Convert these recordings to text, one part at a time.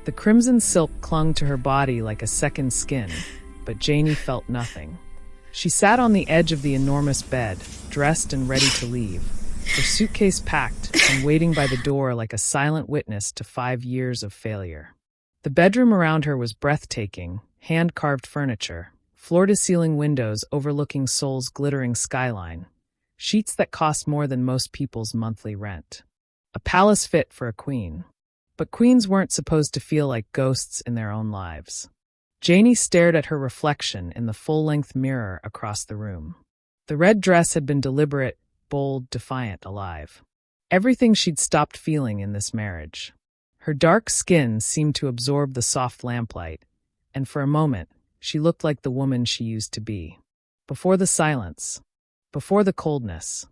The crimson silk clung to her body like a second skin, but Janie felt nothing. She sat on the edge of the enormous bed, dressed and ready to leave, her suitcase packed and waiting by the door like a silent witness to 5 years of failure. The bedroom around her was breathtaking, hand-carved furniture, floor-to-ceiling windows overlooking Seoul's glittering skyline, sheets that cost more than most people's monthly rent. A palace fit for a queen. But queens weren't supposed to feel like ghosts in their own lives. Janie stared at her reflection in the full-length mirror across the room. The red dress had been deliberate, bold, defiant, alive. Everything she'd stopped feeling in this marriage. Her dark skin seemed to absorb the soft lamplight, and for a moment, she looked like the woman she used to be. Before the silence, before the coldness,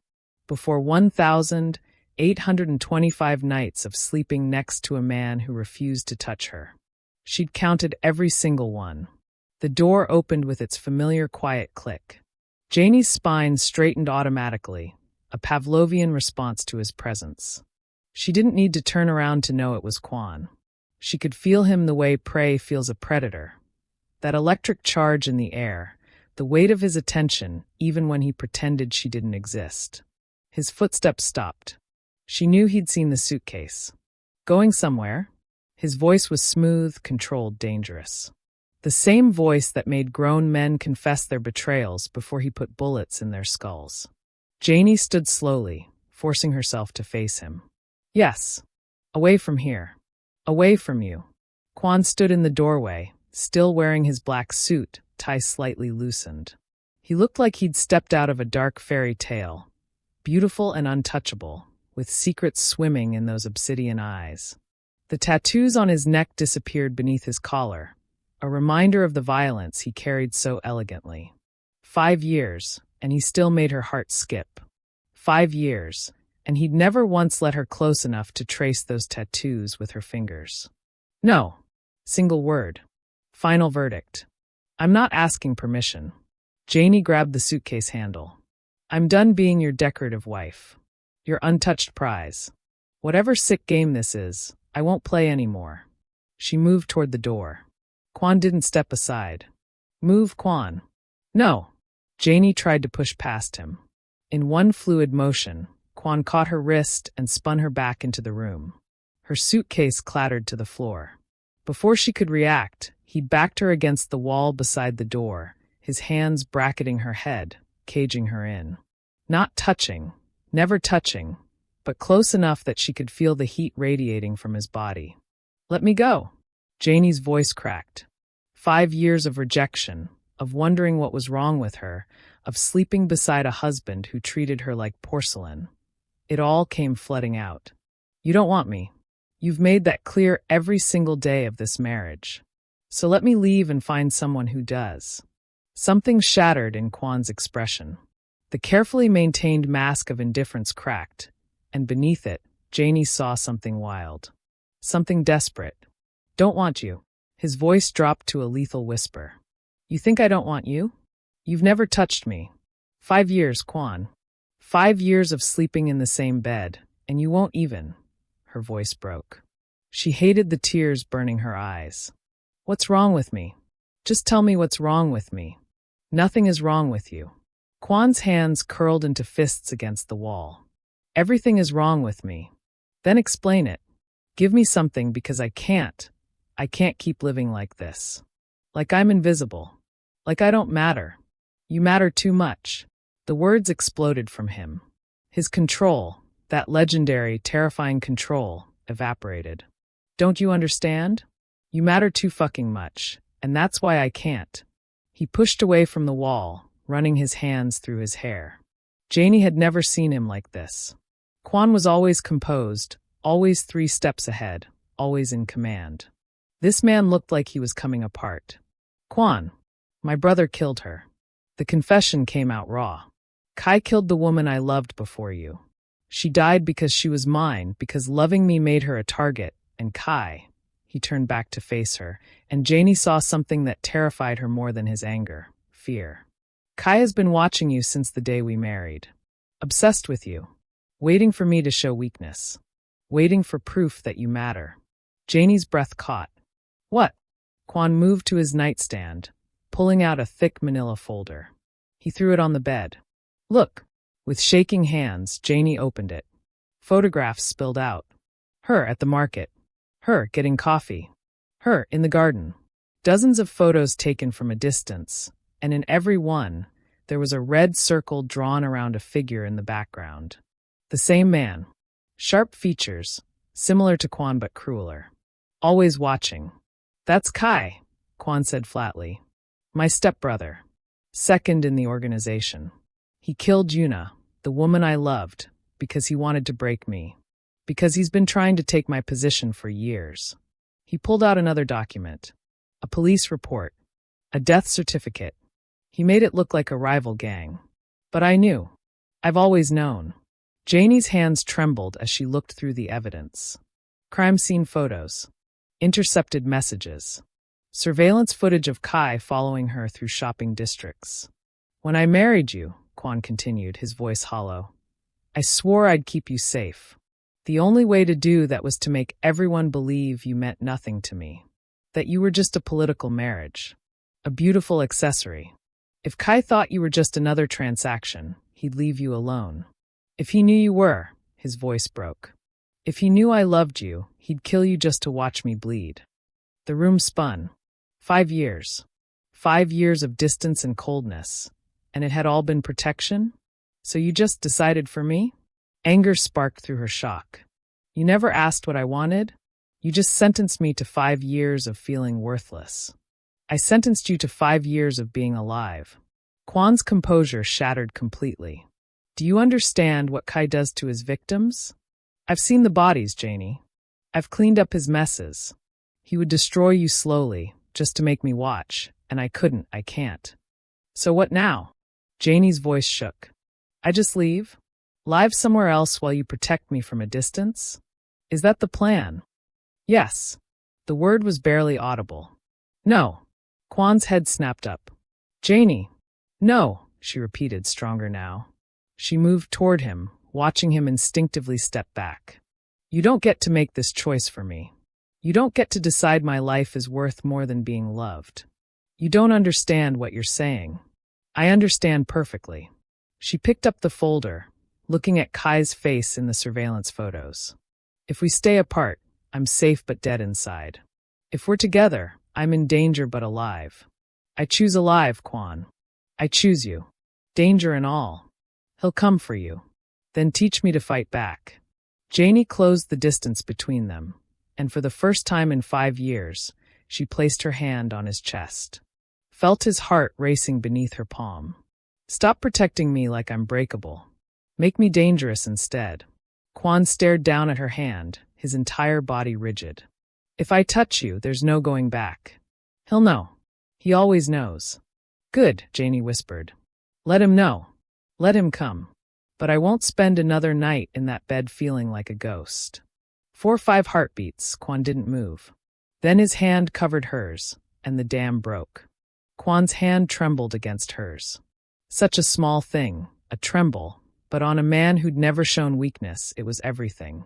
before 1,825 nights of sleeping next to a man who refused to touch her. She'd counted every single one. The door opened with its familiar quiet click. Janie's spine straightened automatically, a Pavlovian response to his presence. She didn't need to turn around to know it was Kwon. She could feel him the way prey feels a predator. That electric charge in the air, the weight of his attention even when he pretended she didn't exist. His footsteps stopped. She knew he'd seen the suitcase. Going somewhere? His voice was smooth, controlled, dangerous. The same voice that made grown men confess their betrayals before he put bullets in their skulls. Janie stood slowly, forcing herself to face him. Yes. Away from here. Away from you. Kwon stood in the doorway, still wearing his black suit, tie slightly loosened. He looked like he'd stepped out of a dark fairy tale, beautiful and untouchable, with secrets swimming in those obsidian eyes. The tattoos on his neck disappeared beneath his collar, a reminder of the violence he carried so elegantly. 5 years, and he still made her heart skip. 5 years, and he'd never once let her close enough to trace those tattoos with her fingers. No. Single word. Final verdict. I'm not asking permission. Janie grabbed the suitcase handle. I'm done being your decorative wife. Your untouched prize. Whatever sick game this is, I won't play anymore. She moved toward the door. Kwon didn't step aside. Move, Kwon. No. Janie tried to push past him. In one fluid motion, Kwon caught her wrist and spun her back into the room. Her suitcase clattered to the floor. Before she could react, he backed her against the wall beside the door, his hands bracketing her head, caging her in. Not touching, never touching, but close enough that she could feel the heat radiating from his body. Let me go. Janie's voice cracked. 5 years of rejection, of wondering what was wrong with her, of sleeping beside a husband who treated her like porcelain. It all came flooding out. You don't want me. You've made that clear every single day of this marriage. So let me leave and find someone who does. Something shattered in Kwon's expression. The carefully maintained mask of indifference cracked, and beneath it, Janie saw something wild. Something desperate. Don't want you. His voice dropped to a lethal whisper. You think I don't want you? You've never touched me. 5 years, Kwon. 5 years of sleeping in the same bed, and you won't even. Her voice broke. She hated the tears burning her eyes. What's wrong with me? Just tell me what's wrong with me. Nothing is wrong with you. Kwon's hands curled into fists against the wall. Everything is wrong with me. Then explain it. Give me something because I can't. I can't keep living like this. Like I'm invisible. Like I don't matter. You matter too much. The words exploded from him. His control, that legendary, terrifying control, evaporated. Don't you understand? You matter too fucking much, and that's why I can't. He pushed away from the wall, running his hands through his hair. Janie had never seen him like this. Kwon was always composed, always 3 steps ahead, always in command. This man looked like he was coming apart. Kwon, my brother killed her. The confession came out raw. Kai killed the woman I loved before you. She died because she was mine, because loving me made her a target, and Kai. He turned back to face her, and Janie saw something that terrified her more than his anger, fear. Kai has been watching you since the day we married. Obsessed with you. Waiting for me to show weakness. Waiting for proof that you matter. Janie's breath caught. What? Quan moved to his nightstand, pulling out a thick manila folder. He threw it on the bed. Look. With shaking hands, Janie opened it. Photographs spilled out. Her at the market. Her getting coffee. Her in the garden. Dozens of photos taken from a distance, and in every one, there was a red circle drawn around a figure in the background. The same man. Sharp features, similar to Quan but crueler. Always watching. That's Kai, Quan said flatly. My stepbrother. Second in the organization. He killed Yuna, the woman I loved, because he wanted to break me. Because he's been trying to take my position for years. He pulled out another document. A police report. A death certificate. He made it look like a rival gang. But I knew. I've always known. Janie's hands trembled as she looked through the evidence. Crime scene photos. Intercepted messages. Surveillance footage of Kai following her through shopping districts. When I married you, Quan continued, his voice hollow, I swore I'd keep you safe. The only way to do that was to make everyone believe you meant nothing to me. That you were just a political marriage. A beautiful accessory. If Kai thought you were just another transaction, he'd leave you alone. If he knew you were, his voice broke. If he knew I loved you, he'd kill you just to watch me bleed. The room spun. 5 years. 5 years of distance and coldness. And it had all been protection? So you just decided for me? Anger sparked through her shock. You never asked what I wanted? You just sentenced me to 5 years of feeling worthless. I sentenced you to 5 years of being alive. Quan's composure shattered completely. Do you understand what Kai does to his victims? I've seen the bodies, Janie. I've cleaned up his messes. He would destroy you slowly, just to make me watch, and I can't. So what now? Janie's voice shook. I just leave? Live somewhere else while you protect me from a distance? Is that the plan? Yes. The word was barely audible. No. Quan's head snapped up. Janie. No, she repeated, stronger now. She moved toward him, watching him instinctively step back. You don't get to make this choice for me. You don't get to decide my life is worth more than being loved. You don't understand what you're saying. I understand perfectly. She picked up the folder, looking at Kai's face in the surveillance photos. If we stay apart, I'm safe but dead inside. If we're together, I'm in danger but alive. I choose alive, Quan. I choose you. Danger and all. He'll come for you. Then teach me to fight back. Janie closed the distance between them, and for the first time in 5 years, she placed her hand on his chest. Felt his heart racing beneath her palm. Stop protecting me like I'm breakable. Make me dangerous instead. Quan stared down at her hand, his entire body rigid. If I touch you, there's no going back. He'll know. He always knows. Good, Janie whispered. Let him know. Let him come. But I won't spend another night in that bed feeling like a ghost. 4 or 5 heartbeats, Quan didn't move. Then his hand covered hers, and the dam broke. Quan's hand trembled against hers. Such a small thing, a tremble, but on a man who'd never shown weakness, it was everything.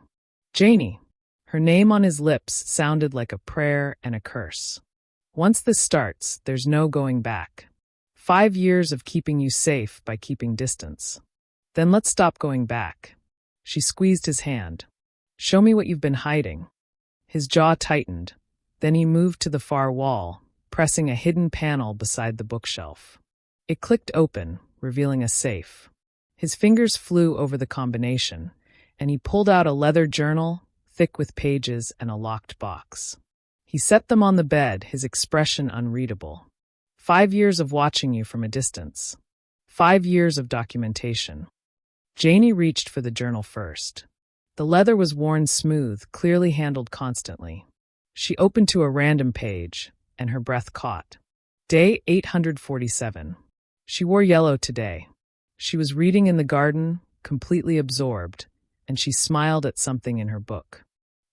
Janie. Her name on his lips sounded like a prayer and a curse. Once this starts, there's no going back. 5 years of keeping you safe by keeping distance. Then let's stop going back. She squeezed his hand. Show me what you've been hiding. His jaw tightened. Then he moved to the far wall, pressing a hidden panel beside the bookshelf. It clicked open, revealing a safe. His fingers flew over the combination, and he pulled out a leather journal, thick with pages and a locked box. He set them on the bed, his expression unreadable. 5 years of watching you from a distance. 5 years of documentation. Janie reached for the journal first. The leather was worn smooth, clearly handled constantly. She opened to a random page, and her breath caught. Day 847. She wore yellow today. She was reading in the garden, completely absorbed, and she smiled at something in her book.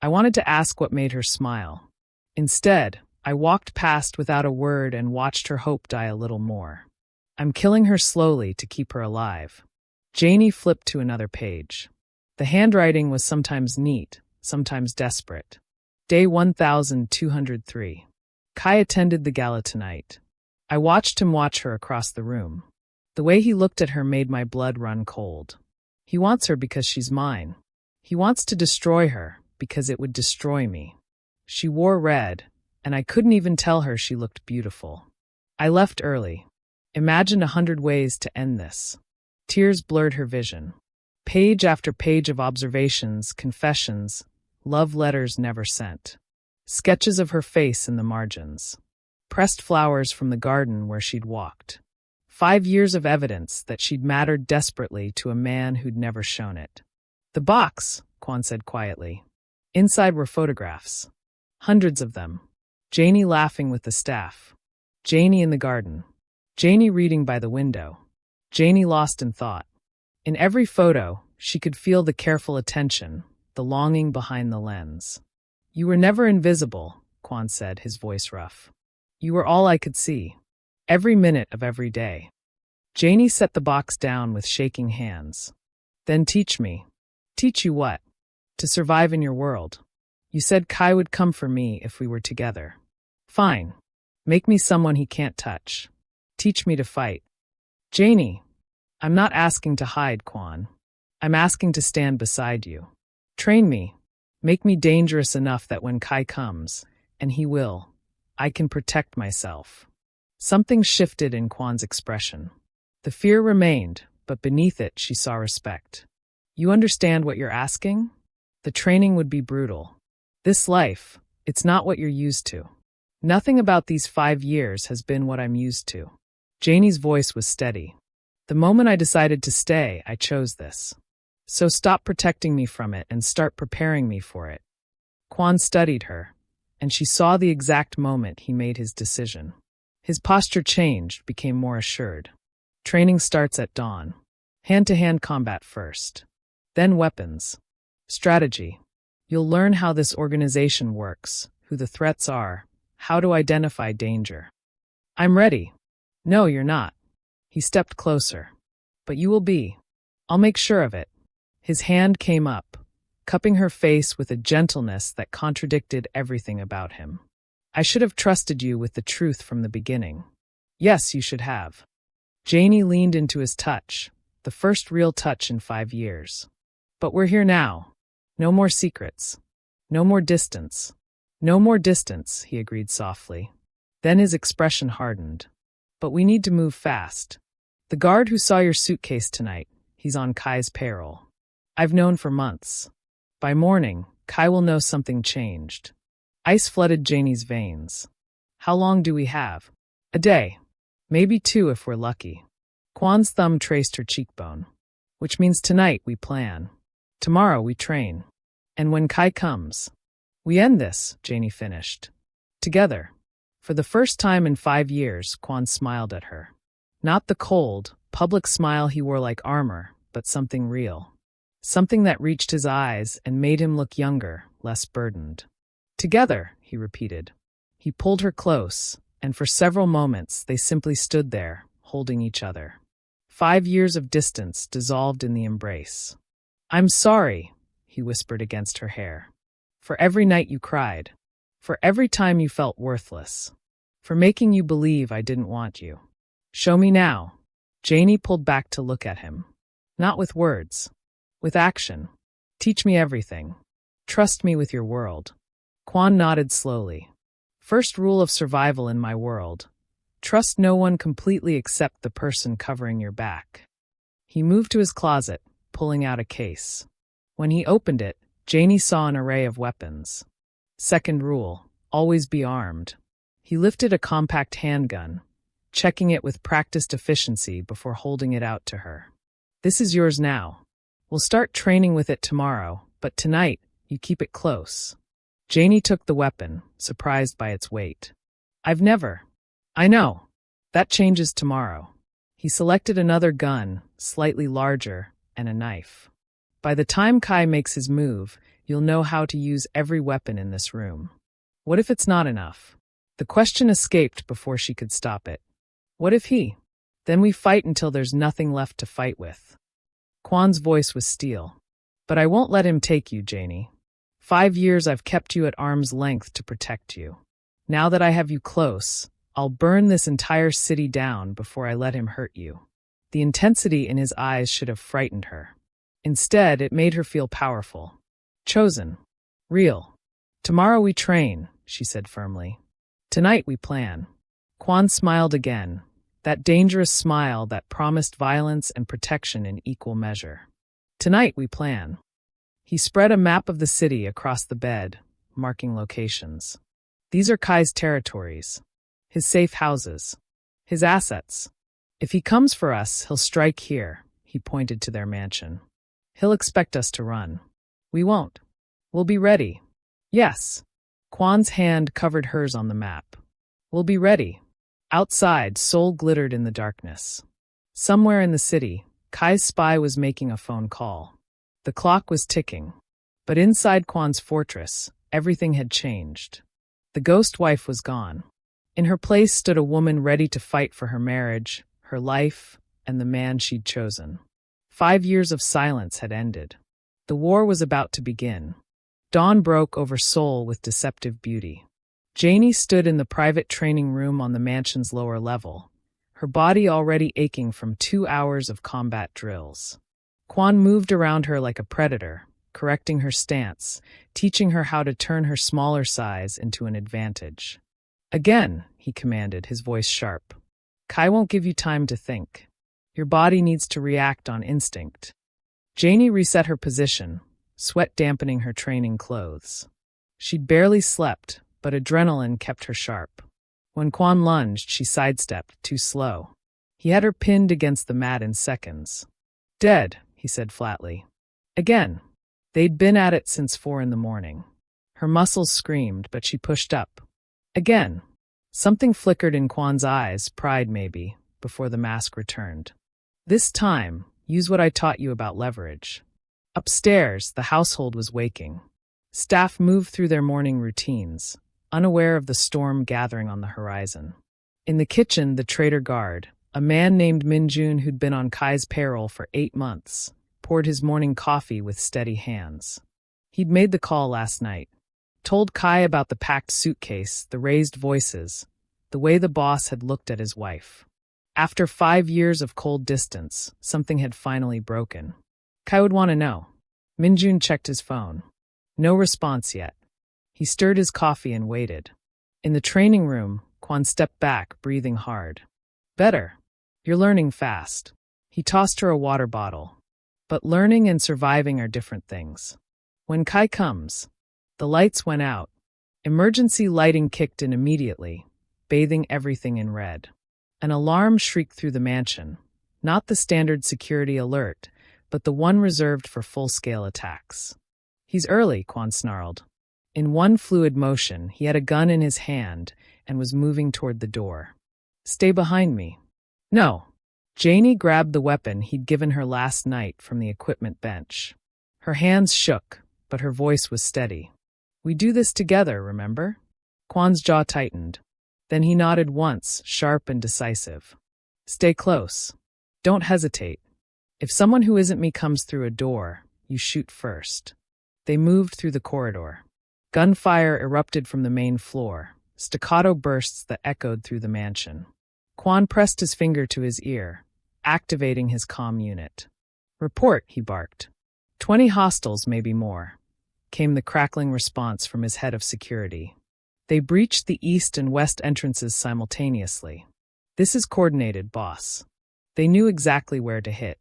I wanted to ask what made her smile. Instead, I walked past without a word and watched her hope die a little more. I'm killing her slowly to keep her alive. Janie flipped to another page. The handwriting was sometimes neat, sometimes desperate. Day 1203. Kai attended the gala tonight. I watched him watch her across the room. The way he looked at her made my blood run cold. He wants her because she's mine. He wants to destroy her because it would destroy me. She wore red, and I couldn't even tell her she looked beautiful. I left early. Imagined 100 ways to end this. Tears blurred her vision. Page after page of observations, confessions, love letters never sent. Sketches of her face in the margins. Pressed flowers from the garden where she'd walked. 5 years of evidence that she'd mattered desperately to a man who'd never shown it. The box, Quan said quietly. Inside were photographs. Hundreds of them. Janie laughing with the staff. Janie in the garden. Janie reading by the window. Janie lost in thought. In every photo, she could feel the careful attention, the longing behind the lens. You were never invisible, Quan said, his voice rough. You were all I could see. Every minute of every day. Janie set the box down with shaking hands. Then teach me. Teach you what? To survive in your world. You said Kai would come for me if we were together. Fine. Make me someone he can't touch. Teach me to fight. Janie, I'm not asking to hide, Quan. I'm asking to stand beside you. Train me. Make me dangerous enough that when Kai comes, and he will, I can protect myself. Something shifted in Quan's expression. The fear remained, but beneath it she saw respect. You understand what you're asking? The training would be brutal. This life, it's not what you're used to. Nothing about these 5 years has been what I'm used to. Janie's voice was steady. The moment I decided to stay, I chose this. So stop protecting me from it and start preparing me for it. Quan studied her, and she saw the exact moment he made his decision. His posture changed, became more assured. Training starts at dawn. Hand-to-hand combat first. Then weapons. Strategy. You'll learn how this organization works, who the threats are, how to identify danger. I'm ready. No, you're not. He stepped closer. But you will be. I'll make sure of it. His hand came up, cupping her face with a gentleness that contradicted everything about him. I should have trusted you with the truth from the beginning. Yes, you should have. Janie leaned into his touch, the first real touch in 5 years. But we're here now. No more secrets. No more distance. No more distance, he agreed softly. Then his expression hardened. But we need to move fast. The guard who saw your suitcase tonight, he's on Kai's payroll. I've known for months. By morning, Kai will know something changed. Ice flooded Janie's veins. How long do we have? A day. Maybe 2 if we're lucky. Quan's thumb traced her cheekbone. Which means tonight we plan. Tomorrow we train. And when Kai comes, we end this, Janie finished. Together. For the first time in 5 years, Quan smiled at her. Not the cold, public smile he wore like armor, but something real. Something that reached his eyes and made him look younger, less burdened. Together, he repeated. He pulled her close, and for several moments they simply stood there, holding each other. 5 years of distance dissolved in the embrace. I'm sorry, he whispered against her hair. For every night you cried. For every time you felt worthless. For making you believe I didn't want you. Show me now. Janie pulled back to look at him. Not with words. With action. Teach me everything. Trust me with your world. Quan nodded slowly. First rule of survival in my world. Trust no one completely except the person covering your back. He moved to his closet, pulling out a case. When he opened it, Janie saw an array of weapons. Second rule, always be armed. He lifted a compact handgun, checking it with practiced efficiency before holding it out to her. This is yours now. We'll start training with it tomorrow, but tonight, you keep it close. Janie took the weapon, surprised by its weight. I know. That changes tomorrow. He selected another gun, slightly larger, and a knife. By the time Kai makes his move, you'll know how to use every weapon in this room. What if it's not enough? The question escaped before she could stop it. What if he? Then we fight until there's nothing left to fight with. Quan's voice was steel. But I won't let him take you, Janie. 5 years I've kept you at arm's length to protect you. Now that I have you close, I'll burn this entire city down before I let him hurt you." The intensity in his eyes should have frightened her. Instead, it made her feel powerful. Chosen. Real. "Tomorrow we train," she said firmly. "Tonight we plan." Quan smiled again, that dangerous smile that promised violence and protection in equal measure. "Tonight we plan." He spread a map of the city across the bed, marking locations. "These are Kai's territories, his safe houses, his assets. If he comes for us, he'll strike here," he pointed to their mansion. "He'll expect us to run. We won't. We'll be ready." "Yes." Quan's hand covered hers on the map. "We'll be ready." Outside, Seoul glittered in the darkness. Somewhere in the city, Kai's spy was making a phone call. The clock was ticking. But inside Quan's fortress, everything had changed. The ghost wife was gone. In her place stood a woman ready to fight for her marriage, her life, and the man she'd chosen. 5 years of silence had ended. The war was about to begin. Dawn broke over Seoul with deceptive beauty. Janie stood in the private training room on the mansion's lower level, her body already aching from 2 hours of combat drills. Quan moved around her like a predator, correcting her stance, teaching her how to turn her smaller size into an advantage. "Again," he commanded, his voice sharp. "Kai won't give you time to think. Your body needs to react on instinct." Janie reset her position, sweat dampening her training clothes. She'd barely slept, but adrenaline kept her sharp. When Quan lunged, she sidestepped, too slow. He had her pinned against the mat in seconds. "Dead," he said flatly. Again. They'd been at it since 4 in the morning. Her muscles screamed, but she pushed up. Again. Something flickered in Quan's eyes, pride maybe, before the mask returned. "This time, use what I taught you about leverage." Upstairs, the household was waking. Staff moved through their morning routines, unaware of the storm gathering on the horizon. In the kitchen, the trader guard, a man named Minjun who'd been on Kai's payroll for 8 months, poured his morning coffee with steady hands. He'd made the call last night. Told Kai about the packed suitcase, the raised voices, the way the boss had looked at his wife. After 5 years of cold distance, something had finally broken. Kai would want to know. Minjun checked his phone. No response yet. He stirred his coffee and waited. In the training room, Quan stepped back, breathing hard. "Better. You're learning fast." He tossed her a water bottle. But learning and surviving are different things. When Kai comes, the lights went out. Emergency lighting kicked in immediately, bathing everything in red. An alarm shrieked through the mansion, not the standard security alert, but the one reserved for full-scale attacks. "He's early," Quan snarled. In one fluid motion, he had a gun in his hand and was moving toward the door. "Stay behind me." "No." Janie grabbed the weapon he'd given her last night from the equipment bench. Her hands shook, but her voice was steady. "We do this together, remember?" Quan's jaw tightened. Then he nodded once, sharp and decisive. "Stay close. Don't hesitate. If someone who isn't me comes through a door, you shoot first." They moved through the corridor. Gunfire erupted from the main floor, staccato bursts that echoed through the mansion. Quan pressed his finger to his ear, activating his comm unit. "Report," he barked. 20 hostiles, maybe more," came the crackling response from his head of security. They breached the east and west entrances simultaneously. "This is coordinated, boss." They knew exactly where to hit.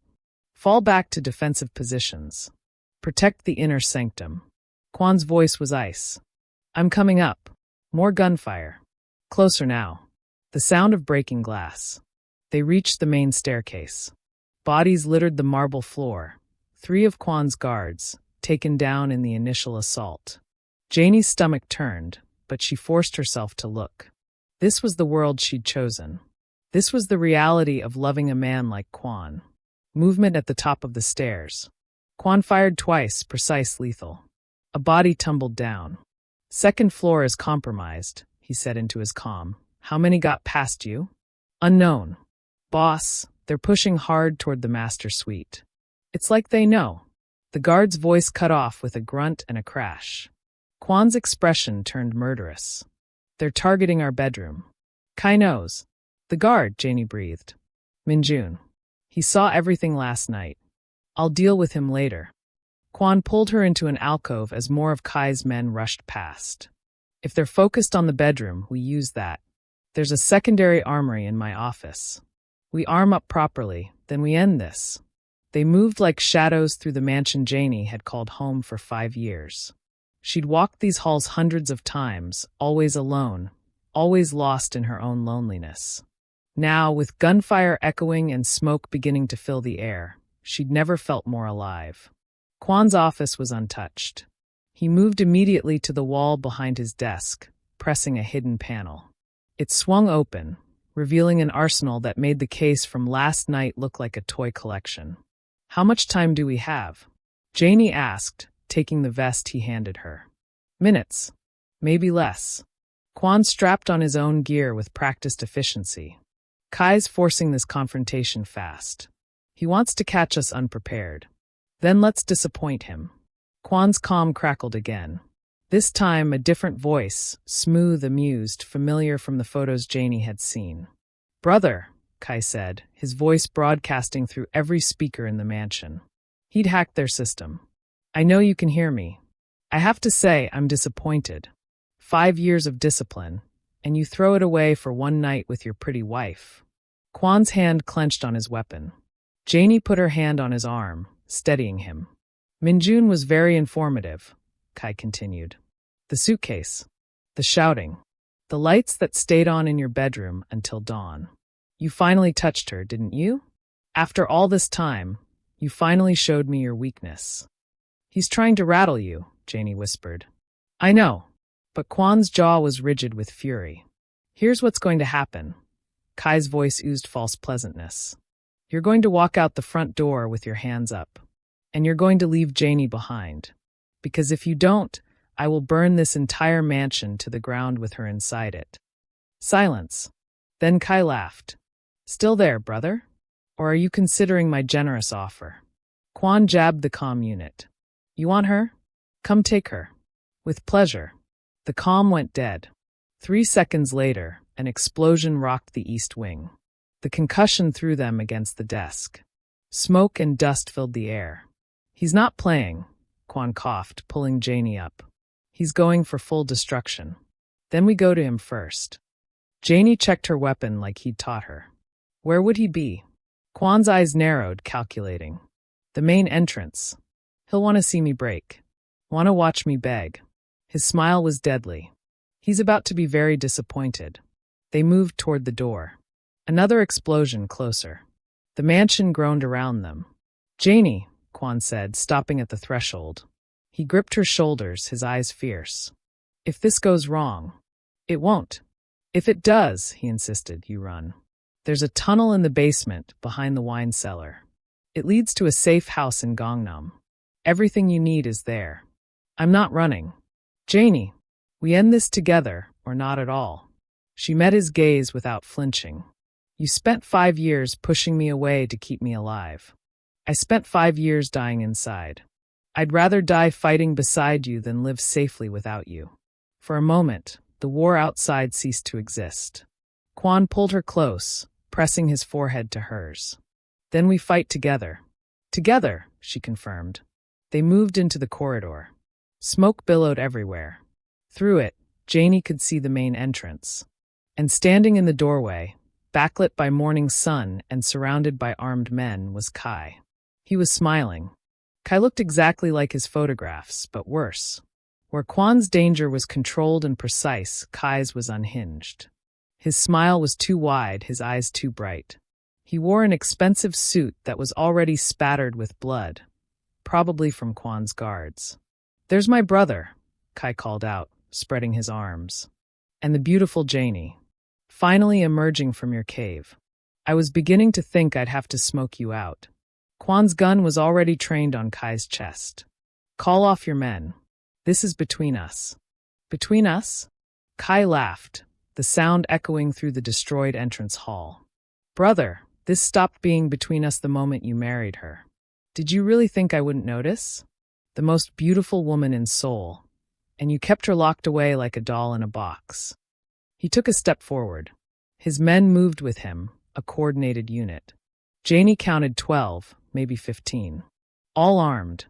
"Fall back to defensive positions. Protect the inner sanctum." Quan's voice was ice. "I'm coming up." More gunfire. Closer now. The sound of breaking glass. They reached the main staircase. Bodies littered the marble floor. 3 of Quan's guards, taken down in the initial assault. Janie's stomach turned, but she forced herself to look. This was the world she'd chosen. This was the reality of loving a man like Quan. Movement at the top of the stairs. Quan fired twice, precise, lethal. A body tumbled down. "Second floor is compromised," he said into his comm. "How many got past you?" "Unknown." "Boss, they're pushing hard toward the master suite." "It's like they know." The guard's voice cut off with a grunt and a crash. Quan's expression turned murderous. They're targeting our bedroom. Kai knows. The guard, Janie breathed. Minjun. He saw everything last night. I'll deal with him later. Kwan pulled her into an alcove as more of Kai's men rushed past. If they're focused on the bedroom, we use that. There's a secondary armory in my office. We arm up properly, then we end this. They moved like shadows through the mansion Janie had called home for 5 years. She'd walked these halls hundreds of times, always alone, always lost in her own loneliness. Now, with gunfire echoing and smoke beginning to fill the air, she'd never felt more alive. Kwan's office was untouched. He moved immediately to the wall behind his desk, pressing a hidden panel. It swung open, revealing an arsenal that made the case from last night look like a toy collection. How much time do we have? Janie asked, taking the vest he handed her. Minutes. Maybe less. Kwan strapped on his own gear with practiced efficiency. Kai's forcing this confrontation fast. He wants to catch us unprepared. Then let's disappoint him. Kwan's calm crackled again. This time a different voice, smooth, amused, familiar from the photos Janie had seen. Brother, Kai said, his voice broadcasting through every speaker in the mansion. He'd hacked their system. I know you can hear me. I have to say I'm disappointed. 5 years of discipline, and you throw it away for one night with your pretty wife. Kwan's hand clenched on his weapon. Janie put her hand on his arm, steadying him. Minjun was very informative, Kai continued. The suitcase, the shouting, the lights that stayed on in your bedroom until dawn. You finally touched her, didn't you? After all this time, you finally showed me your weakness. He's trying to rattle you, Janie whispered. I know, but Kwan's jaw was rigid with fury. Here's what's going to happen. Kai's voice oozed false pleasantness. You're going to walk out the front door with your hands up. And you're going to leave Janie behind. Because if you don't, I will burn this entire mansion to the ground with her inside it. Silence. Then Kai laughed. Still there, brother? Or are you considering my generous offer? Kwan jabbed the comm unit. You want her? Come take her. With pleasure. The comm went dead. 3 seconds later, an explosion rocked the east wing. The concussion threw them against the desk. Smoke and dust filled the air. He's not playing, Kwan coughed, pulling Janie up. He's going for full destruction. Then we go to him first. Janie checked her weapon like he'd taught her. Where would he be? Kwan's eyes narrowed, calculating. The main entrance. He'll want to see me break. Want to watch me beg. His smile was deadly. He's about to be very disappointed. They moved toward the door. Another explosion closer. The mansion groaned around them. Janie, Kwan said, stopping at the threshold. He gripped her shoulders, his eyes fierce. If this goes wrong, it won't. If it does, he insisted, you run. There's a tunnel in the basement behind the wine cellar. It leads to a safe house in Gangnam. Everything you need is there. I'm not running. Janie, we end this together, or not at all. She met his gaze without flinching. You spent 5 years pushing me away to keep me alive. I spent 5 years dying inside. I'd rather die fighting beside you than live safely without you. For a moment, the war outside ceased to exist. Kwan pulled her close, pressing his forehead to hers. Then we fight together. Together, she confirmed. They moved into the corridor. Smoke billowed everywhere. Through it, Janie could see the main entrance. And standing in the doorway, backlit by morning sun and surrounded by armed men, was Kai. He was smiling. Kai looked exactly like his photographs, but worse. Where Kwan's danger was controlled and precise, Kai's was unhinged. His smile was too wide, his eyes too bright. He wore an expensive suit that was already spattered with blood, probably from Kwan's guards. There's my brother, Kai called out, spreading his arms. And the beautiful Janie. Finally emerging from your cave. I was beginning to think I'd have to smoke you out. Kwan's gun was already trained on Kai's chest. Call off your men. This is between us. Between us? Kai laughed, the sound echoing through the destroyed entrance hall. Brother, this stopped being between us the moment you married her. Did you really think I wouldn't notice? The most beautiful woman in Seoul. And you kept her locked away like a doll in a box. He took a step forward. His men moved with him, a coordinated unit. Janie counted 12, maybe 15. All armed.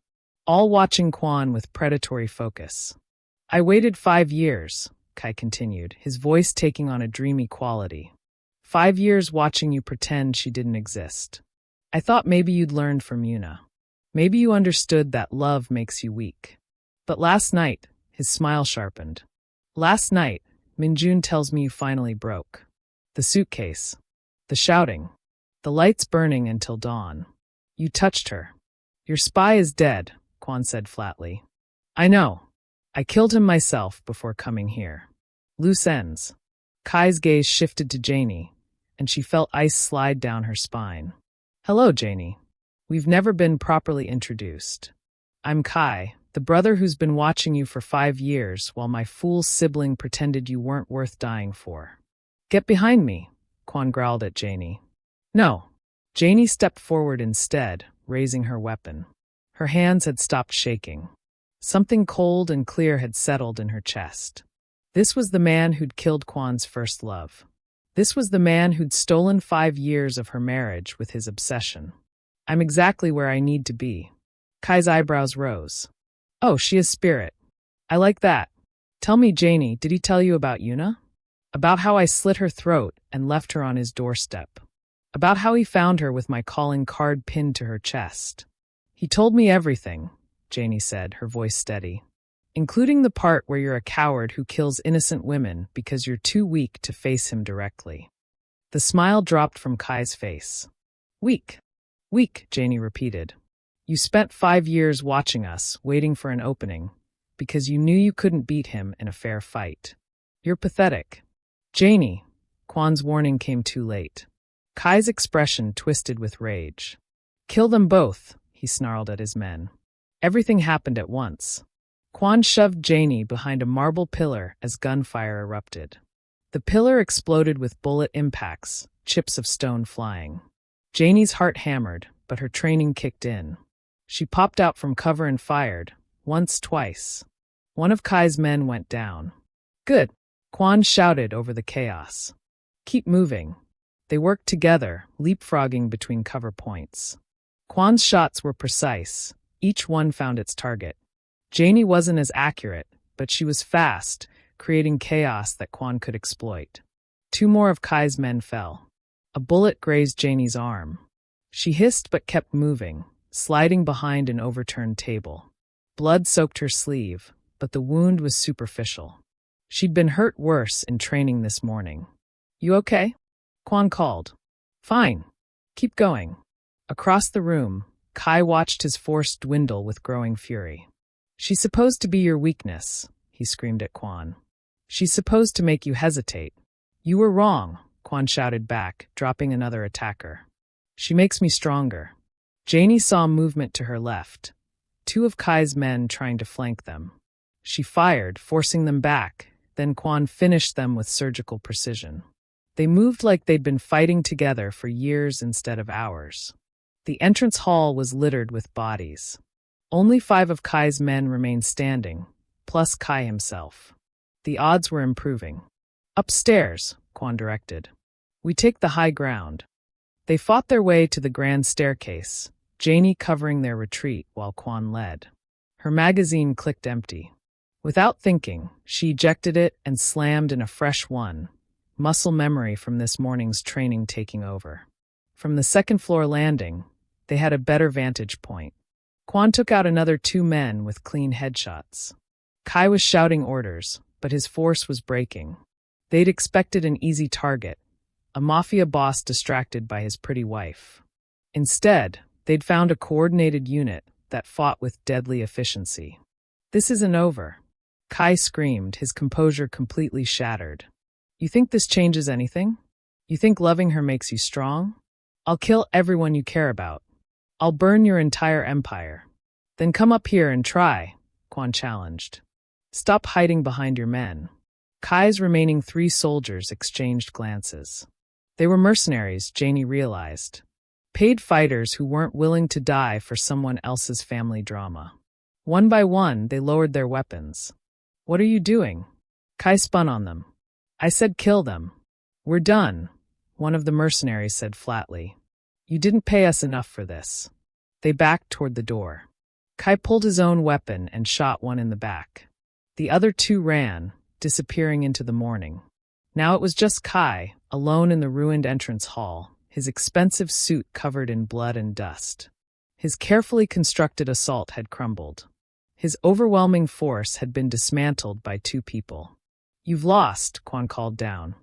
All watching Quan with predatory focus. I waited 5 years, Kai continued, his voice taking on a dreamy quality. 5 years watching you pretend she didn't exist. I thought maybe you'd learned from Yuna. Maybe you understood that love makes you weak. But last night, his smile sharpened. Last night, Minjun tells me you finally broke. The suitcase. The shouting. The lights burning until dawn. You touched her. Your spy is dead, Quan said flatly. I know. I killed him myself before coming here. Loose ends. Kai's gaze shifted to Janie, and she felt ice slide down her spine. Hello, Janie. We've never been properly introduced. I'm Kai, the brother who's been watching you for 5 years while my fool sibling pretended you weren't worth dying for. Get behind me, Quan growled at Janie. No. Janie stepped forward instead, raising her weapon. Her hands had stopped shaking. Something cold and clear had settled in her chest. This was the man who'd killed Quan's first love. This was the man who'd stolen 5 years of her marriage with his obsession. I'm exactly where I need to be. Kai's eyebrows rose. Oh, she is spirit. I like that. Tell me, Janie, did he tell you about Yuna? About how I slit her throat and left her on his doorstep. About how he found her with my calling card pinned to her chest. He told me everything, Janie said, her voice steady. Including the part where you're a coward who kills innocent women because you're too weak to face him directly. The smile dropped from Kai's face. Weak. Weak, Janie repeated. You spent 5 years watching us, waiting for an opening, because you knew you couldn't beat him in a fair fight. You're pathetic. Janie, Quan's warning came too late. Kai's expression twisted with rage. Kill them both, he snarled at his men. Everything happened at once. Quan shoved Janie behind a marble pillar as gunfire erupted. The pillar exploded with bullet impacts, chips of stone flying. Janie's heart hammered, but her training kicked in. She popped out from cover and fired, once, twice. One of Kai's men went down. Good, Quan shouted over the chaos. Keep moving. They worked together, leapfrogging between cover points. Quan's shots were precise. Each one found its target. Janie wasn't as accurate, but she was fast, creating chaos that Quan could exploit. 2 more of Kai's men fell. A bullet grazed Janie's arm. She hissed but kept moving, sliding behind an overturned table. Blood soaked her sleeve, but the wound was superficial. She'd been hurt worse in training this morning. You okay? Quan called. Fine. Keep going. Across the room, Kai watched his force dwindle with growing fury. She's supposed to be your weakness, he screamed at Quan. She's supposed to make you hesitate. You were wrong, Quan shouted back, dropping another attacker. She makes me stronger. Janie saw movement to her left. 2 of Kai's men trying to flank them. She fired, forcing them back, then Quan finished them with surgical precision. They moved like they'd been fighting together for years instead of hours. The entrance hall was littered with bodies. Only 5 of Kai's men remained standing, plus Kai himself. The odds were improving. Upstairs, Quan directed. We take the high ground. They fought their way to the grand staircase, Janie covering their retreat while Quan led. Her magazine clicked empty. Without thinking, she ejected it and slammed in a fresh one, muscle memory from this morning's training taking over. From the 2nd floor landing, they had a better vantage point. Quan took out another 2 men with clean headshots. Kai was shouting orders, but his force was breaking. They'd expected an easy target, a Mafia boss distracted by his pretty wife. Instead, they'd found a coordinated unit that fought with deadly efficiency. This isn't over. Kai screamed, his composure completely shattered. You think this changes anything? You think loving her makes you strong? I'll kill everyone you care about. I'll burn your entire empire. Then come up here and try, Quan challenged. Stop hiding behind your men. Kai's remaining 3 soldiers exchanged glances. They were mercenaries, Janie realized. Paid fighters who weren't willing to die for someone else's family drama. One by one, they lowered their weapons. What are you doing? Kai spun on them. I said kill them. We're done, one of the mercenaries said flatly. You didn't pay us enough for this. They backed toward the door. Kai pulled his own weapon and shot one in the back. The other two ran, disappearing into the morning. Now it was just Kai, alone in the ruined entrance hall, his expensive suit covered in blood and dust. His carefully constructed assault had crumbled. His overwhelming force had been dismantled by two people. You've lost, Quan called down.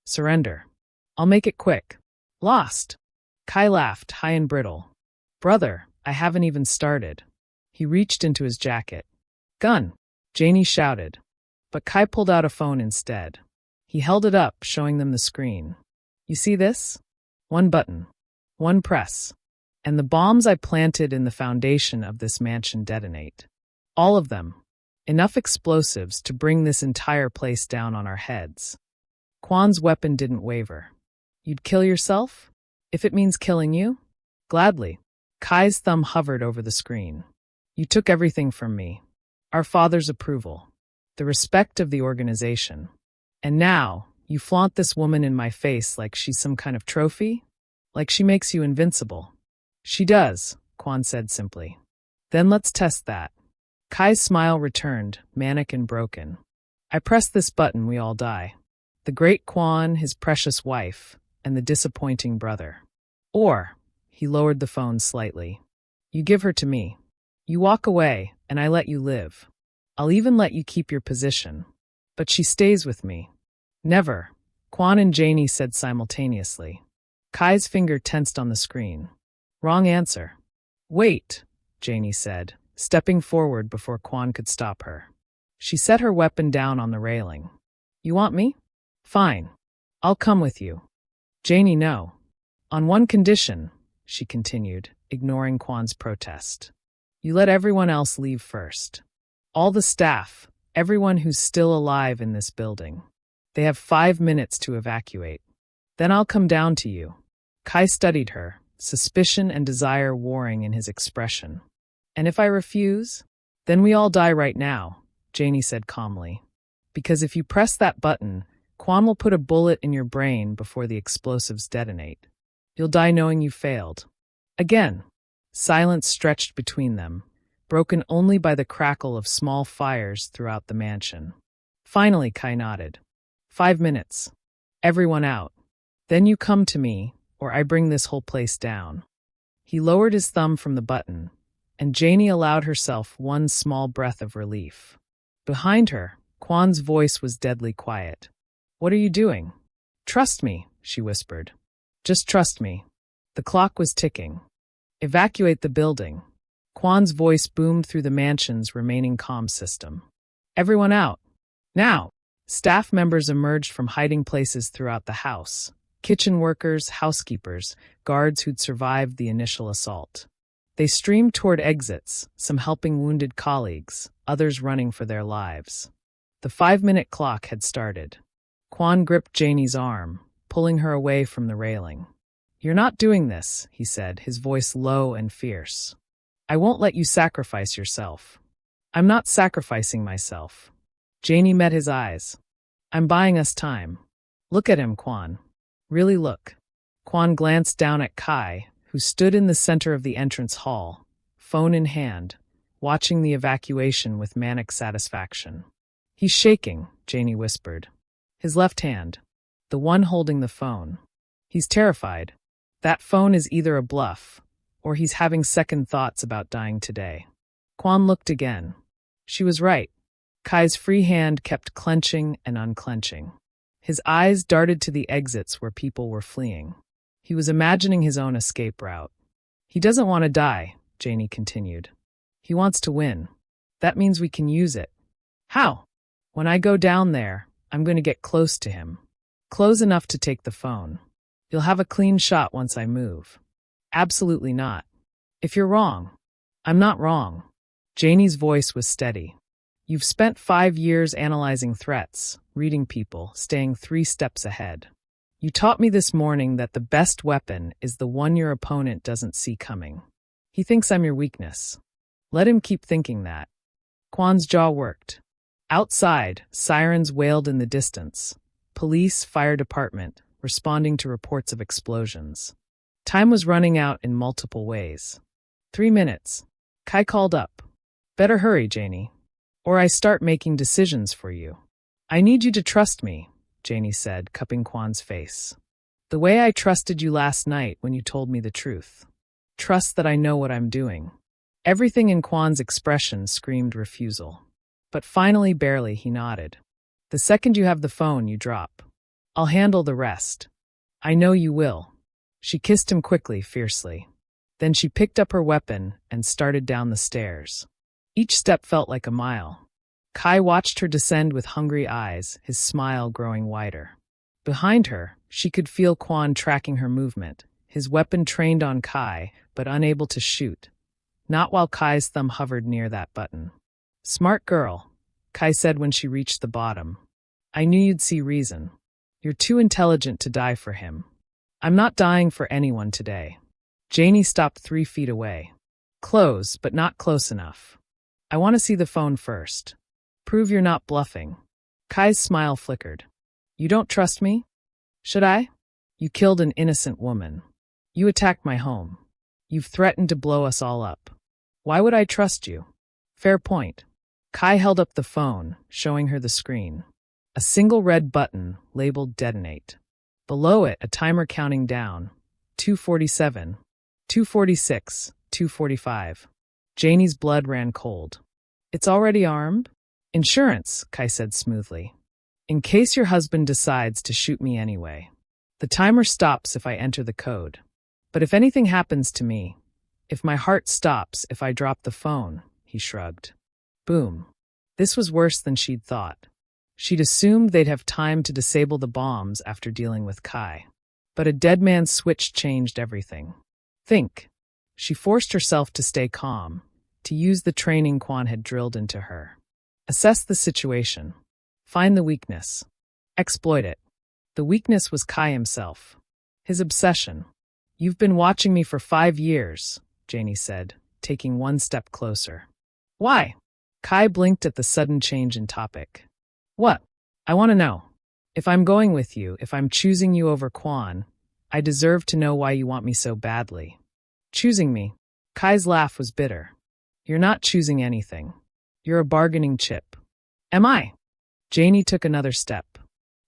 Surrender. I'll make it quick. Lost. Kai laughed, high and brittle. Brother, I haven't even started. He reached into his jacket. Gun, Janie shouted. But Kai pulled out a phone instead. He held it up, showing them the screen. You see this? One button. One press. And the bombs I planted in the foundation of this mansion detonate. All of them. Enough explosives to bring this entire place down on our heads. Quan's weapon didn't waver. You'd kill yourself? If it means killing you? Gladly. Kai's thumb hovered over the screen. You took everything from me. Our father's approval. The respect of the organization. And now, you flaunt this woman in my face like she's some kind of trophy? Like she makes you invincible. She does, Quan said simply. Then let's test that. Kai's smile returned, manic and broken. I press this button, we all die. The great Quan, his precious wife, and the disappointing brother. Or, he lowered the phone slightly. You give her to me. You walk away, and I let you live. I'll even let you keep your position. But she stays with me. Never, Quan and Janie said simultaneously. Kai's finger tensed on the screen. Wrong answer. Wait, Janie said, stepping forward before Quan could stop her. She set her weapon down on the railing. You want me? Fine. I'll come with you. Janie, no. On one condition, she continued, ignoring Quan's protest. You let everyone else leave first. All the staff, everyone who's still alive in this building. They have 5 minutes to evacuate. Then I'll come down to you. Kai studied her, suspicion and desire warring in his expression. And if I refuse? Then we all die right now, Janie said calmly. Because if you press that button, Quan will put a bullet in your brain before the explosives detonate. You'll die knowing you failed. Again, silence stretched between them, broken only by the crackle of small fires throughout the mansion. Finally, Kai nodded. 5 minutes. Everyone out. Then you come to me, or I bring this whole place down. He lowered his thumb from the button, and Janie allowed herself one small breath of relief. Behind her, Quan's voice was deadly quiet. What are you doing? Trust me, she whispered. Just trust me. The clock was ticking. Evacuate the building. Quan's voice boomed through the mansion's remaining comm system. Everyone out. Now! Staff members emerged from hiding places throughout the house. Kitchen workers, housekeepers, guards who'd survived the initial assault. They streamed toward exits, some helping wounded colleagues, others running for their lives. The 5-minute clock had started. Quan gripped Janie's arm, pulling her away from the railing. You're not doing this, he said, his voice low and fierce. I won't let you sacrifice yourself. I'm not sacrificing myself. Janie met his eyes. I'm buying us time. Look at him, Quan. Really look. Quan glanced down at Kai, who stood in the center of the entrance hall, phone in hand, watching the evacuation with manic satisfaction. He's shaking, Janie whispered. His left hand, the one holding the phone. He's terrified. That phone is either a bluff, or he's having second thoughts about dying today. Quan looked again. She was right. Kai's free hand kept clenching and unclenching. His eyes darted to the exits where people were fleeing. He was imagining his own escape route. He doesn't want to die, Janie continued. He wants to win. That means we can use it. How? When I go down there, I'm going to get close to him. Close enough to take the phone. You'll have a clean shot once I move. Absolutely not. If you're wrong. I'm not wrong. Janie's voice was steady. You've spent 5 years analyzing threats, reading people, staying 3 steps ahead. You taught me this morning that the best weapon is the one your opponent doesn't see coming. He thinks I'm your weakness. Let him keep thinking that. Quan's jaw worked. Outside, sirens wailed in the distance. police, fire department, responding to reports of explosions. Time was running out in multiple ways. 3 minutes. Kai called up. Better hurry, Janie, or I start making decisions for you. I need you to trust me, Janie said, cupping Kwan's face. The way I trusted you last night when you told me the truth. Trust that I know what I'm doing. Everything in Kwan's expression screamed refusal. But finally, barely, he nodded. The second you have the phone, you drop. I'll handle the rest. I know you will. She kissed him quickly, fiercely. Then she picked up her weapon and started down the stairs. Each step felt like a mile. Kai watched her descend with hungry eyes, his smile growing wider. Behind her, she could feel Kwan tracking her movement, his weapon trained on Kai, but unable to shoot. Not while Kai's thumb hovered near that button. Smart girl, Kai said when she reached the bottom. I knew you'd see reason. You're too intelligent to die for him. I'm not dying for anyone today. Janie stopped 3 feet away. Close, but not close enough. I want to see the phone first. Prove you're not bluffing. Kai's smile flickered. You don't trust me? Should I? You killed an innocent woman. You attacked my home. You've threatened to blow us all up. Why would I trust you? Fair point. Kai held up the phone, showing her the screen. A single red button, labeled detonate. Below it, a timer counting down. 2:47, 2:46, 2:45. Janie's blood ran cold. It's already armed? Insurance, Kai said smoothly. In case your husband decides to shoot me anyway. The timer stops if I enter the code. But if anything happens to me, if my heart stops if I drop the phone, he shrugged. Boom. This was worse than she'd thought. She'd assumed they'd have time to disable the bombs after dealing with Kai. But a dead man's switch changed everything. Think. She forced herself to stay calm, to use the training Kwan had drilled into her. Assess the situation. Find the weakness. Exploit it. The weakness was Kai himself. His obsession. You've been watching me for 5 years, Janie said, taking 1 step closer. Why? Kai blinked at the sudden change in topic. What? I want to know. If I'm going with you, if I'm choosing you over Kwan, I deserve to know why you want me so badly. Choosing me? Kai's laugh was bitter. You're not choosing anything. You're a bargaining chip. Am I? Janie took another step.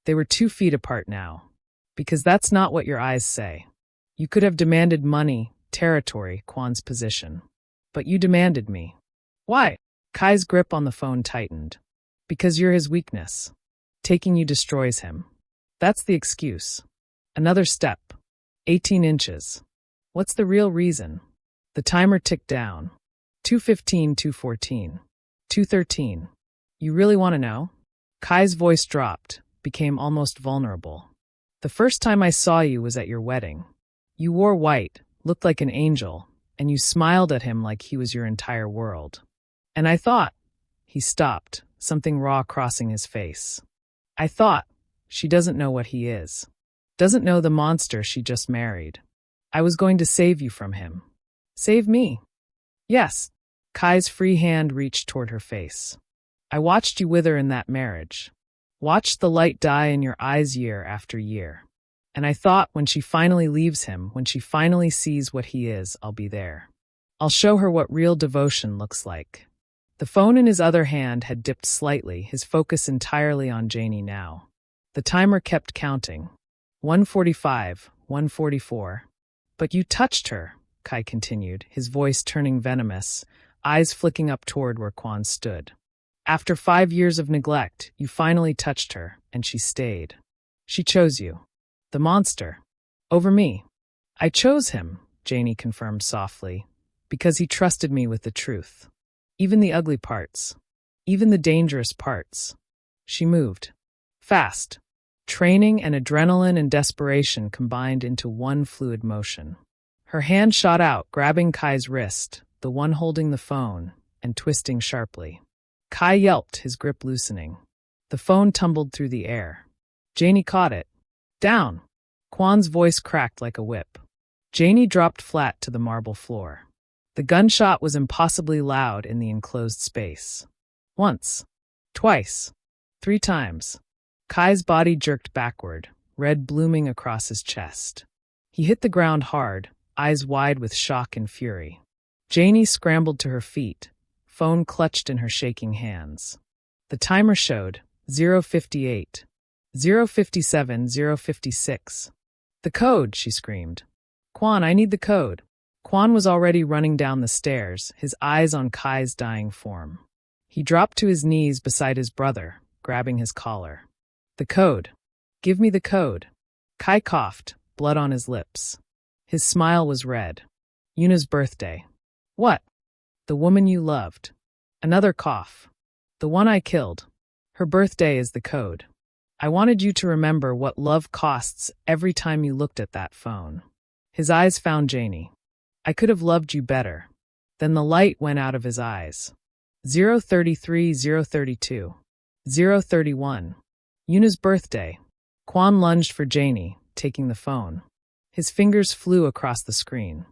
They were 2 feet apart now. Because that's not what your eyes say. You could have demanded money, territory, Kwan's position. But you demanded me. Why? Kai's grip on the phone tightened. Because you're his weakness. Taking you destroys him. That's the excuse. Another step. 18 inches. What's the real reason? The timer ticked down. 2:15, 2:14. 2:13. You really want to know? Kai's voice dropped, became almost vulnerable. The first time I saw you was at your wedding. You wore white, looked like an angel, and you smiled at him like he was your entire world. And I thought, he stopped, something raw crossing his face. I thought, she doesn't know what he is. Doesn't know the monster she just married. I was going to save you from him. Save me? Yes. Kai's free hand reached toward her face. I watched you wither in that marriage. Watched the light die in your eyes year after year. And I thought when she finally leaves him, when she finally sees what he is, I'll be there. I'll show her what real devotion looks like. The phone in his other hand had dipped slightly, his focus entirely on Janie now. The timer kept counting. 1:45, 1:44. But you touched her, Kai continued, his voice turning venomous, eyes flicking up toward where Kwan stood. After 5 years of neglect, you finally touched her, and she stayed. She chose you. The monster. Over me. I chose him, Janie confirmed softly, because he trusted me with the truth. Even the ugly parts. Even the dangerous parts. She moved. Fast. Training and adrenaline and desperation combined into one fluid motion. Her hand shot out, grabbing Kai's wrist, the one holding the phone, and twisting sharply. Kai yelped, his grip loosening. The phone tumbled through the air. Janie caught it. Down. Kwan's voice cracked like a whip. Janie dropped flat to the marble floor. The gunshot was impossibly loud in the enclosed space. Once. Twice. 3 times. Kai's body jerked backward, red blooming across his chest. He hit the ground hard, eyes wide with shock and fury. Janie scrambled to her feet, phone clutched in her shaking hands. The timer showed 0:58, 0:57, 0:56. "The code," she screamed. "Quan, I need the code." Quan was already running down the stairs, his eyes on Kai's dying form. He dropped to his knees beside his brother, grabbing his collar. "The code. Give me the code." Kai coughed, blood on his lips. His smile was red. "Yuna's birthday." "What?" "The woman you loved." Another cough. "The one I killed. Her birthday is the code. I wanted you to remember what love costs every time you looked at that phone." His eyes found Janie. "I could have loved you better." Then the light went out of his eyes. 0:33, 0:32, 0:31. Yuna's birthday. Quan lunged for Janie, taking the phone. His fingers flew across the screen.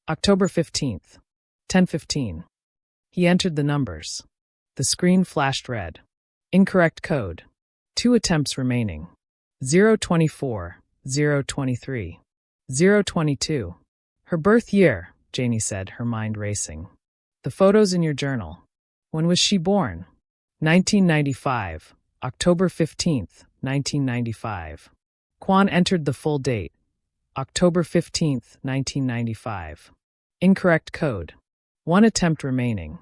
October 15th, 10:15. He entered the numbers. The screen flashed red. Incorrect code. 2 attempts remaining. 0:24, 0:23, 0:22. Her birth year, Janie said, her mind racing. "The photos in your journal. When was she born?" 1995, October 15th, 1995. Quan entered the full date. October 15th, 1995. Incorrect code. 1 attempt remaining.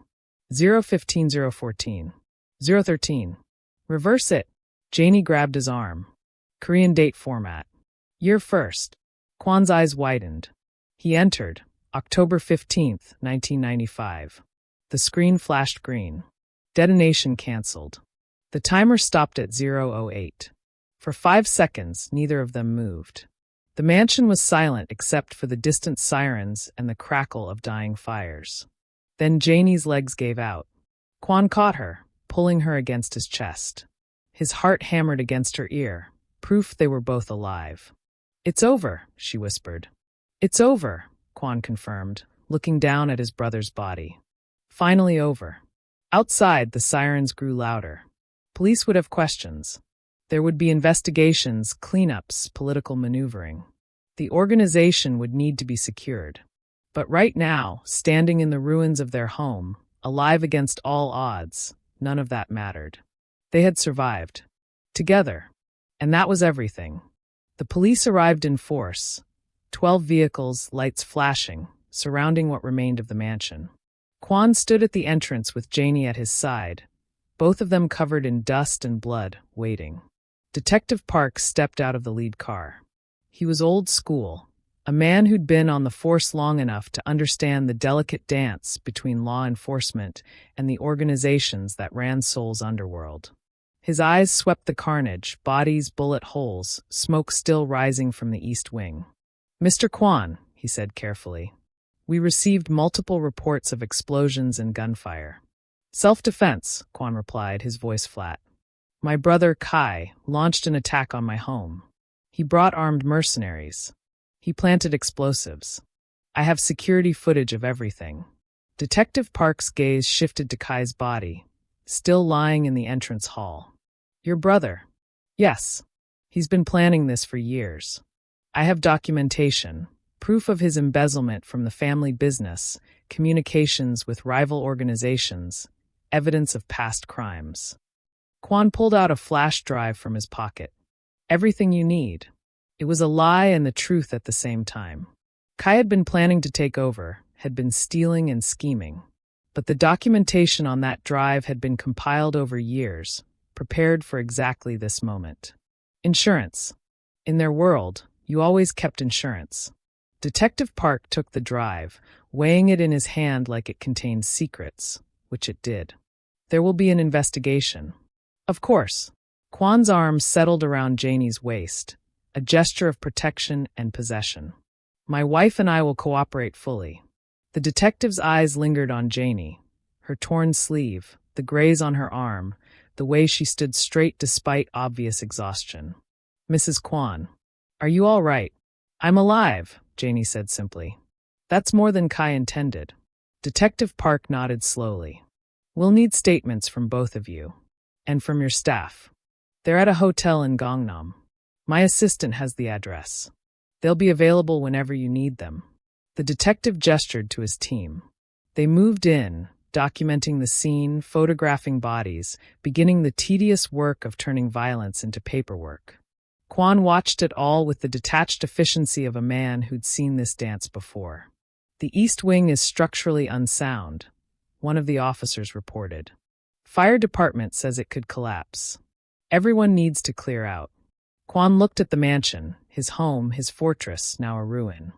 0:15, 0:14, 0:13. Reverse it. Janie grabbed his arm. Korean date format. Year first. Quan's eyes widened. He entered. October 15th, 1995. The screen flashed green. Detonation canceled. The timer stopped at 0:08. For 5 seconds, neither of them moved. The mansion was silent except for the distant sirens and the crackle of dying fires. Then Janie's legs gave out. Quan caught her, pulling her against his chest. His heart hammered against her ear, proof they were both alive. "It's over," she whispered. "It's over," Quan confirmed, looking down at his brother's body. Finally over. Outside, the sirens grew louder. Police would have questions. There would be investigations, cleanups, political maneuvering. The organization would need to be secured. But right now, standing in the ruins of their home, alive against all odds, none of that mattered. They had survived. Together. And that was everything. The police arrived in force. 12 vehicles, lights flashing, surrounding what remained of the mansion. Quan stood at the entrance with Janie at his side, both of them covered in dust and blood, waiting. Detective Park stepped out of the lead car. He was old school, a man who'd been on the force long enough to understand the delicate dance between law enforcement and the organizations that ran Seoul's underworld. His eyes swept the carnage, bodies, bullet holes, smoke still rising from the east wing. "Mr. Quan," he said carefully, "we received multiple reports of explosions and gunfire." "Self-defense," Quan replied, his voice flat. "My brother, Kai, launched an attack on my home. He brought armed mercenaries. He planted explosives. I have security footage of everything." Detective Park's gaze shifted to Kai's body, still lying in the entrance hall. "Your brother?" "Yes. He's been planning this for years. I have documentation, proof of his embezzlement from the family business, communications with rival organizations, evidence of past crimes." Quan pulled out a flash drive from his pocket. "Everything you need." It was a lie and the truth at the same time. Kai had been planning to take over, had been stealing and scheming. But the documentation on that drive had been compiled over years, prepared for exactly this moment. Insurance. In their world, you always kept insurance. Detective Park took the drive, weighing it in his hand like it contained secrets, which it did. "There will be an investigation." "Of course." Quan's arms settled around Janie's waist, a gesture of protection and possession. "My wife and I will cooperate fully." The detective's eyes lingered on Janie, her torn sleeve, the graze on her arm, the way she stood straight despite obvious exhaustion. "Mrs. Quan, are you all right?" "I'm alive," Janie said simply. "That's more than Kai intended." Detective Park nodded slowly. "We'll need statements from both of you. And from your staff." They're at a hotel in Gangnam. My assistant has the address. They'll be available whenever you need them. The detective gestured to his team. They moved in, documenting the scene, photographing bodies, beginning the tedious work of turning violence into paperwork. Kwon watched it all with the detached efficiency of a man who'd seen this dance before. The East Wing is structurally unsound, one of the officers reported. Fire department says it could collapse. Everyone needs to clear out. Kwon looked at the mansion, his home, his fortress, now a ruin.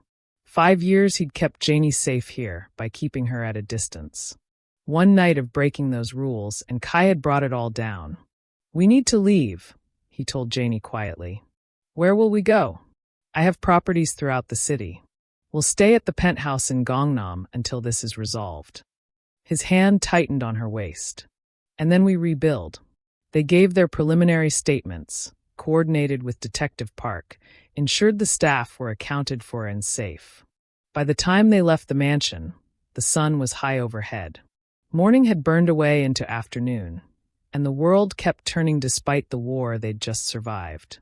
5 years he'd kept Janie safe here by keeping her at a distance. One night of breaking those rules, and Kai had brought it all down. We need to leave, he told Janie quietly. Where will we go? I have properties throughout the city. We'll stay at the penthouse in Gangnam until this is resolved. His hand tightened on her waist. And then we rebuild. They gave their preliminary statements, coordinated with Detective Park, ensured the staff were accounted for and safe. By the time they left the mansion, the sun was high overhead. Morning had burned away into afternoon, and the world kept turning despite the war they'd just survived.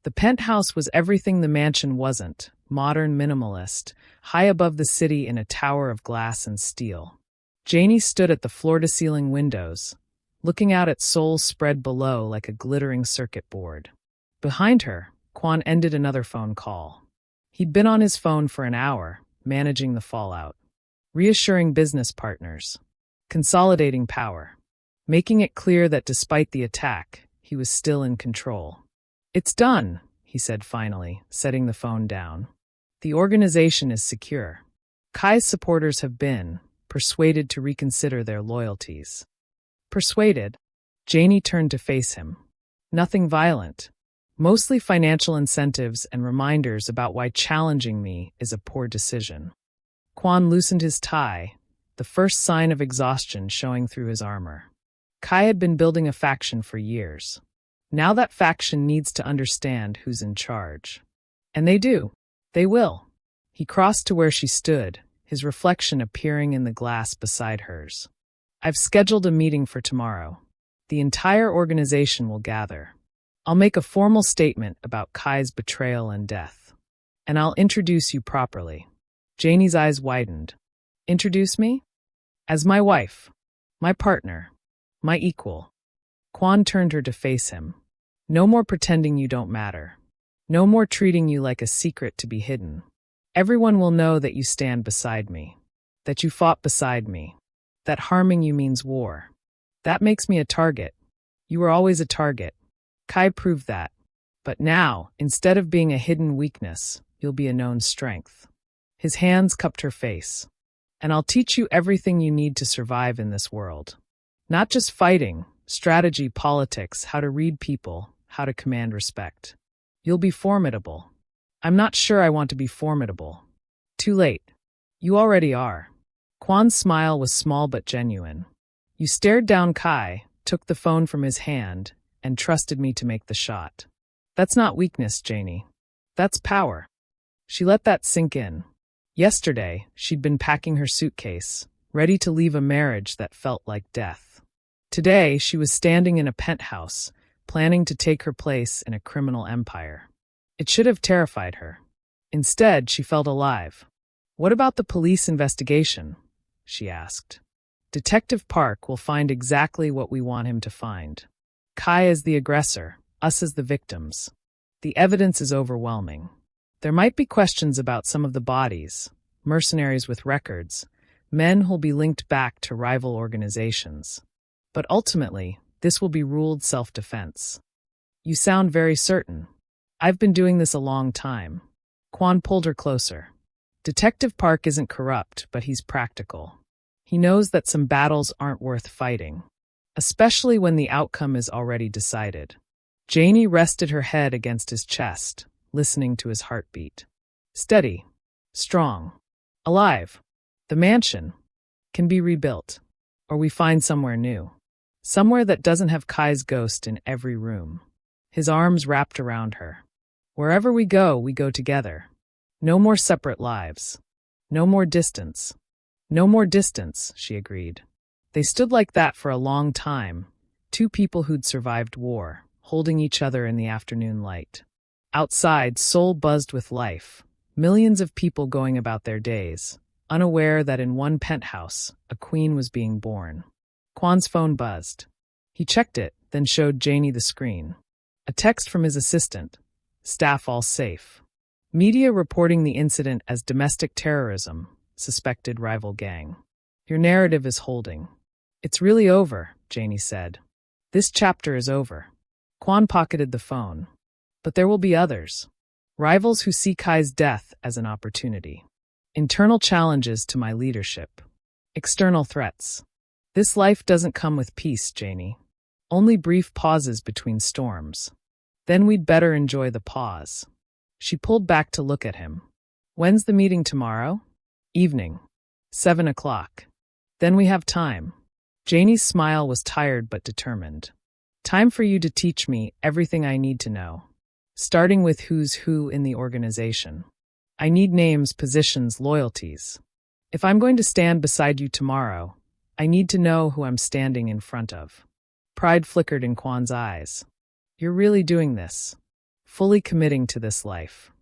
The penthouse was everything the mansion wasn't, modern minimalist, high above the city in a tower of glass and steel. Janie stood at the floor-to-ceiling windows, looking out at Seoul spread below like a glittering circuit board. Behind her, Kwon ended another phone call. He'd been on his phone for an hour, managing the fallout, reassuring business partners, consolidating power, making it clear that despite the attack, he was still in control. It's done, he said finally, setting the phone down. The organization is secure. Kai's supporters have been persuaded to reconsider their loyalties. Persuaded? Janie turned to face him. Nothing violent. Mostly financial incentives and reminders about why challenging me is a poor decision. Kwon loosened his tie, the first sign of exhaustion showing through his armor. Kai had been building a faction for years. Now that faction needs to understand who's in charge. And they do. They will. He crossed to where she stood, his reflection appearing in the glass beside hers. I've scheduled a meeting for tomorrow. The entire organization will gather. I'll make a formal statement about Kai's betrayal and death. And I'll introduce you properly. Janie's eyes widened. Introduce me? As my wife. My partner. My equal. Kwon turned her to face him. No more pretending you don't matter. No more treating you like a secret to be hidden. Everyone will know that you stand beside me. That you fought beside me. That harming you means war. That makes me a target. You were always a target. Kai proved that. But now, instead of being a hidden weakness, you'll be a known strength. His hands cupped her face. And I'll teach you everything you need to survive in this world. Not just fighting, strategy, politics, how to read people, how to command respect. You'll be formidable. I'm not sure I want to be formidable. Too late. You already are. Kwon's smile was small but genuine. You stared down Kai, took the phone from his hand, and trusted me to make the shot. That's not weakness, Janie. That's power. She let that sink in. Yesterday, she'd been packing her suitcase, ready to leave a marriage that felt like death. Today, she was standing in a penthouse, planning to take her place in a criminal empire. It should have terrified her. Instead, she felt alive. What about the police investigation? She asked. Detective Park will find exactly what we want him to find. Kai is the aggressor, us as the victims. The evidence is overwhelming. There might be questions about some of the bodies, mercenaries with records, men who'll be linked back to rival organizations. But ultimately, this will be ruled self-defense. You sound very certain. I've been doing this a long time. Kwon pulled her closer. Detective Park isn't corrupt, but he's practical. He knows that some battles aren't worth fighting, especially when the outcome is already decided. Janie rested her head against his chest, listening to his heartbeat. Steady, strong, alive. The mansion can be rebuilt, or we find somewhere new. Somewhere that doesn't have Kai's ghost in every room. His arms wrapped around her. Wherever we go together. No more separate lives. No more distance. No more distance, she agreed. They stood like that for a long time, two people who'd survived war, holding each other in the afternoon light. Outside, Seoul buzzed with life, millions of people going about their days, unaware that in one penthouse, a queen was being born. Kwan's phone buzzed. He checked it, then showed Janie the screen. A text from his assistant. Staff all safe. Media reporting the incident as domestic terrorism, suspected rival gang. Your narrative is holding. It's really over, Janie said. This chapter is over. Kwan pocketed the phone. But there will be others. Rivals who see Kai's death as an opportunity. Internal challenges to my leadership. External threats. This life doesn't come with peace, Janie. Only brief pauses between storms. Then we'd better enjoy the pause. She pulled back to look at him. When's the meeting tomorrow? Evening. 7 o'clock. Then we have time. Janie's smile was tired but determined. Time for you to teach me everything I need to know. Starting with who's who in the organization. I need names, positions, loyalties. If I'm going to stand beside you tomorrow, I need to know who I'm standing in front of. Pride flickered in Kwan's eyes. You're really doing this. Fully committing to this life.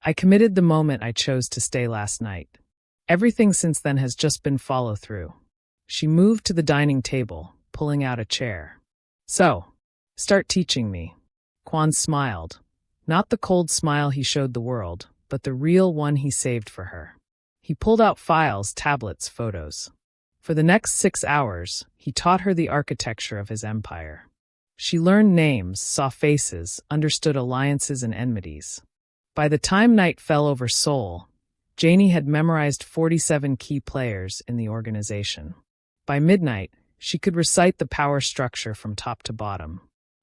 I committed the moment I chose to stay last night. Everything since then has just been follow-through. She moved to the dining table, pulling out a chair. So, start teaching me. Kwan smiled. Not the cold smile he showed the world, but the real one he saved for her. He pulled out files, tablets, photos. For the next 6 hours, he taught her the architecture of his empire. She learned names, saw faces, understood alliances and enmities. By the time night fell over Seoul, Janie had memorized 47 key players in the organization. By midnight, she could recite the power structure from top to bottom.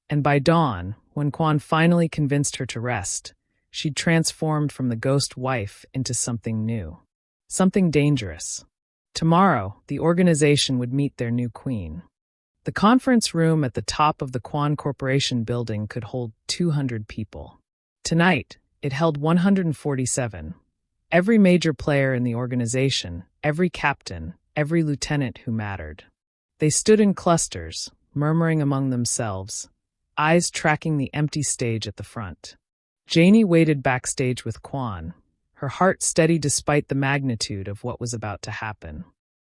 And by dawn, when Kwan finally convinced her to rest, she'd transformed from the ghost wife into something new. Something dangerous. Tomorrow, the organization would meet their new queen. The conference room at the top of the Kwan Corporation building could hold 200 people. Tonight, it held 147. Every major player in the organization, every captain, every lieutenant who mattered. They stood in clusters, murmuring among themselves, eyes tracking the empty stage at the front. Janie waited backstage with Kwan, her heart steady despite the magnitude of what was about to happen.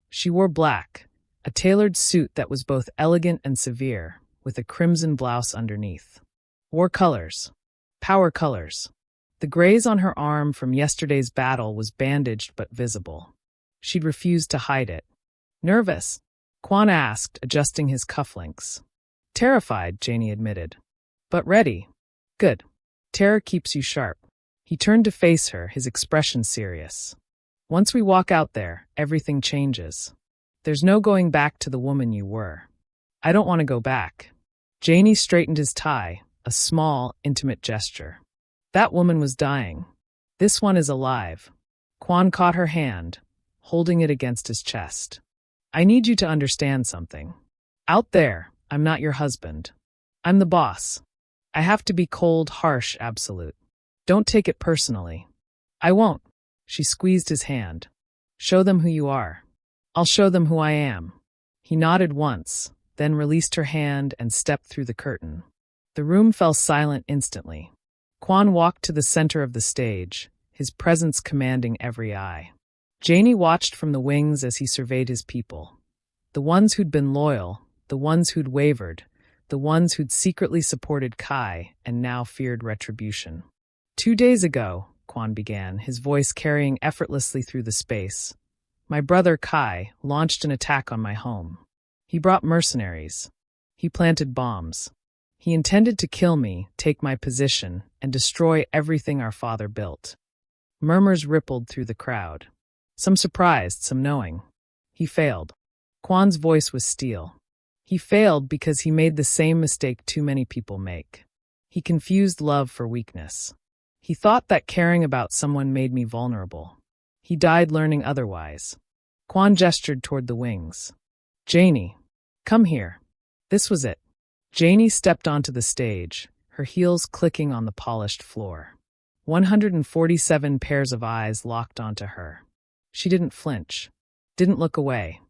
She wore black, a tailored suit that was both elegant and severe, with a crimson blouse underneath. War colors. Power colors. The graze on her arm from yesterday's battle was bandaged but visible. She'd refused to hide it. Nervous? Kwan asked, adjusting his cufflinks. Terrified, Janie admitted. But ready. Good. Terror keeps you sharp. He turned to face her, his expression serious. Once we walk out there, everything changes. There's no going back to the woman you were. I don't want to go back. Janie straightened his tie, a small, intimate gesture. That woman was dying. This one is alive. Kwan caught her hand, holding it against his chest. I need you to understand something. Out there, I'm not your husband. I'm the boss. I have to be cold, harsh, absolute. Don't take it personally. I won't. She squeezed his hand. Show them who you are. I'll show them who I am. He nodded once, then released her hand and stepped through the curtain. The room fell silent instantly. Kwan walked to the center of the stage, his presence commanding every eye. Janie watched from the wings as he surveyed his people. The ones who'd been loyal, the ones who'd wavered, the ones who'd secretly supported Kai and now feared retribution. 2 days ago, Kwan began, his voice carrying effortlessly through the space, my brother Kai launched an attack on my home. He brought mercenaries. He planted bombs. He intended to kill me, take my position, and destroy everything our father built. Murmurs rippled through the crowd. Some surprised, some knowing. He failed. Kwan's voice was steel. He failed because he made the same mistake too many people make. He confused love for weakness. He thought that caring about someone made me vulnerable. He died learning otherwise. Kwan gestured toward the wings. Janie, come here. This was it. Janie stepped onto the stage, her heels clicking on the polished floor. 147 pairs of eyes locked onto her. She didn't flinch, didn't look away.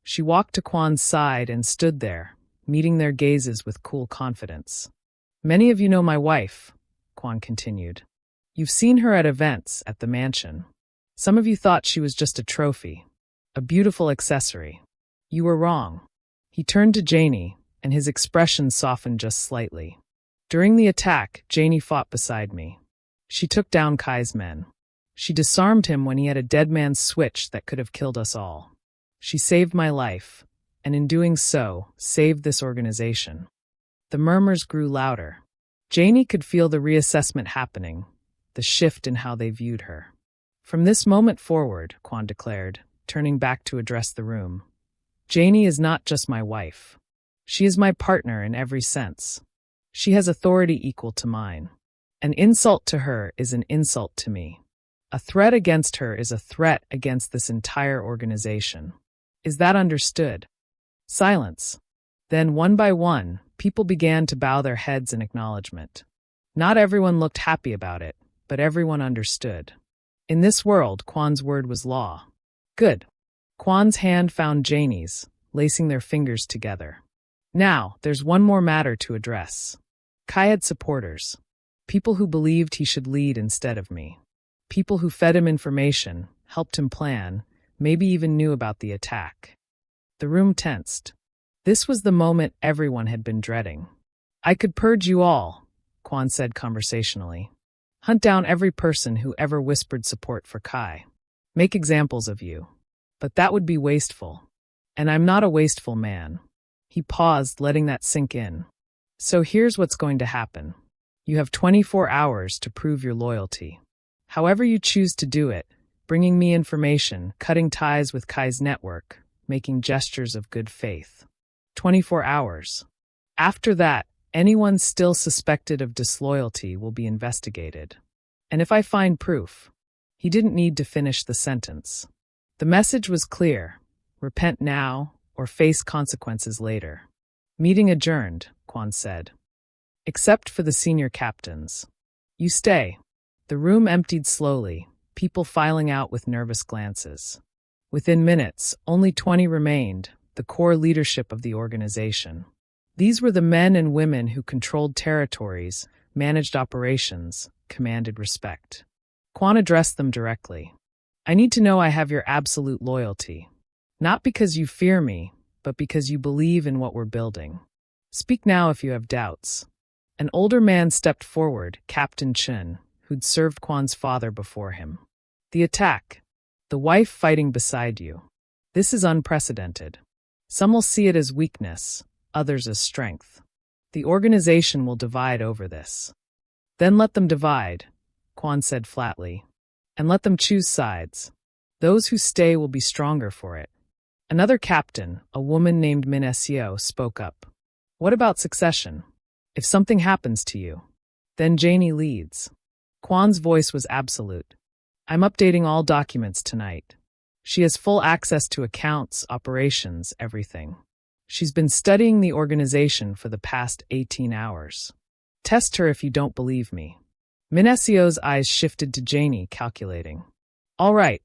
She walked to Kwan's side and stood there, meeting their gazes with cool confidence. Many of you know my wife, Quan continued. You've seen her at events at the mansion. Some of you thought she was just a trophy, a beautiful accessory. You were wrong. He turned to Janie, and his expression softened just slightly. During the attack, Janie fought beside me. She took down Kai's men. She disarmed him when he had a dead man's switch that could have killed us all. She saved my life, and in doing so, saved this organization. The murmurs grew louder. Janie could feel the reassessment happening, the shift in how they viewed her. From this moment forward, Quan declared, turning back to address the room, Janie is not just my wife. She is my partner in every sense. She has authority equal to mine. An insult to her is an insult to me. A threat against her is a threat against this entire organization. Is that understood? Silence. Then, one by one, people began to bow their heads in acknowledgement. Not everyone looked happy about it, but everyone understood. In this world, Quan's word was law. Good. Quan's hand found Janie's, lacing their fingers together. Now, there's one more matter to address. Kai had supporters. People who believed he should lead instead of me. People who fed him information, helped him plan, maybe even knew about the attack. The room tensed. This was the moment everyone had been dreading. I could purge you all, Quan said conversationally. Hunt down every person who ever whispered support for Kai. Make examples of you. But that would be wasteful. And I'm not a wasteful man. He paused, letting that sink in. So here's what's going to happen. You have 24 hours to prove your loyalty. However you choose to do it, bringing me information, cutting ties with Kai's network, making gestures of good faith. 24 hours. After that, anyone still suspected of disloyalty will be investigated. And if I find proof, he didn't need to finish the sentence. The message was clear. Repent now or face consequences later. Meeting adjourned, Quan said. Except for the senior captains. You stay. The room emptied slowly, people filing out with nervous glances. Within minutes, only 20 remained, the core leadership of the organization. These were the men and women who controlled territories, managed operations, commanded respect. Quan addressed them directly. I need to know I have your absolute loyalty. Not because you fear me, but because you believe in what we're building. Speak now if you have doubts. An older man stepped forward, Captain Chun, who'd served Quan's father before him. The attack. The wife fighting beside you. This is unprecedented. Some will see it as weakness, others as strength. The organization will divide over this. Then let them divide, Quan said flatly. And let them choose sides. Those who stay will be stronger for it. Another captain, a woman named Minesio, spoke up. What about succession? If something happens to you, then Janie leads. Quan's voice was absolute. I'm updating all documents tonight. She has full access to accounts, operations, everything. She's been studying the organization for the past 18 hours. Test her if you don't believe me. Minesio's eyes shifted to Janie, calculating. All right.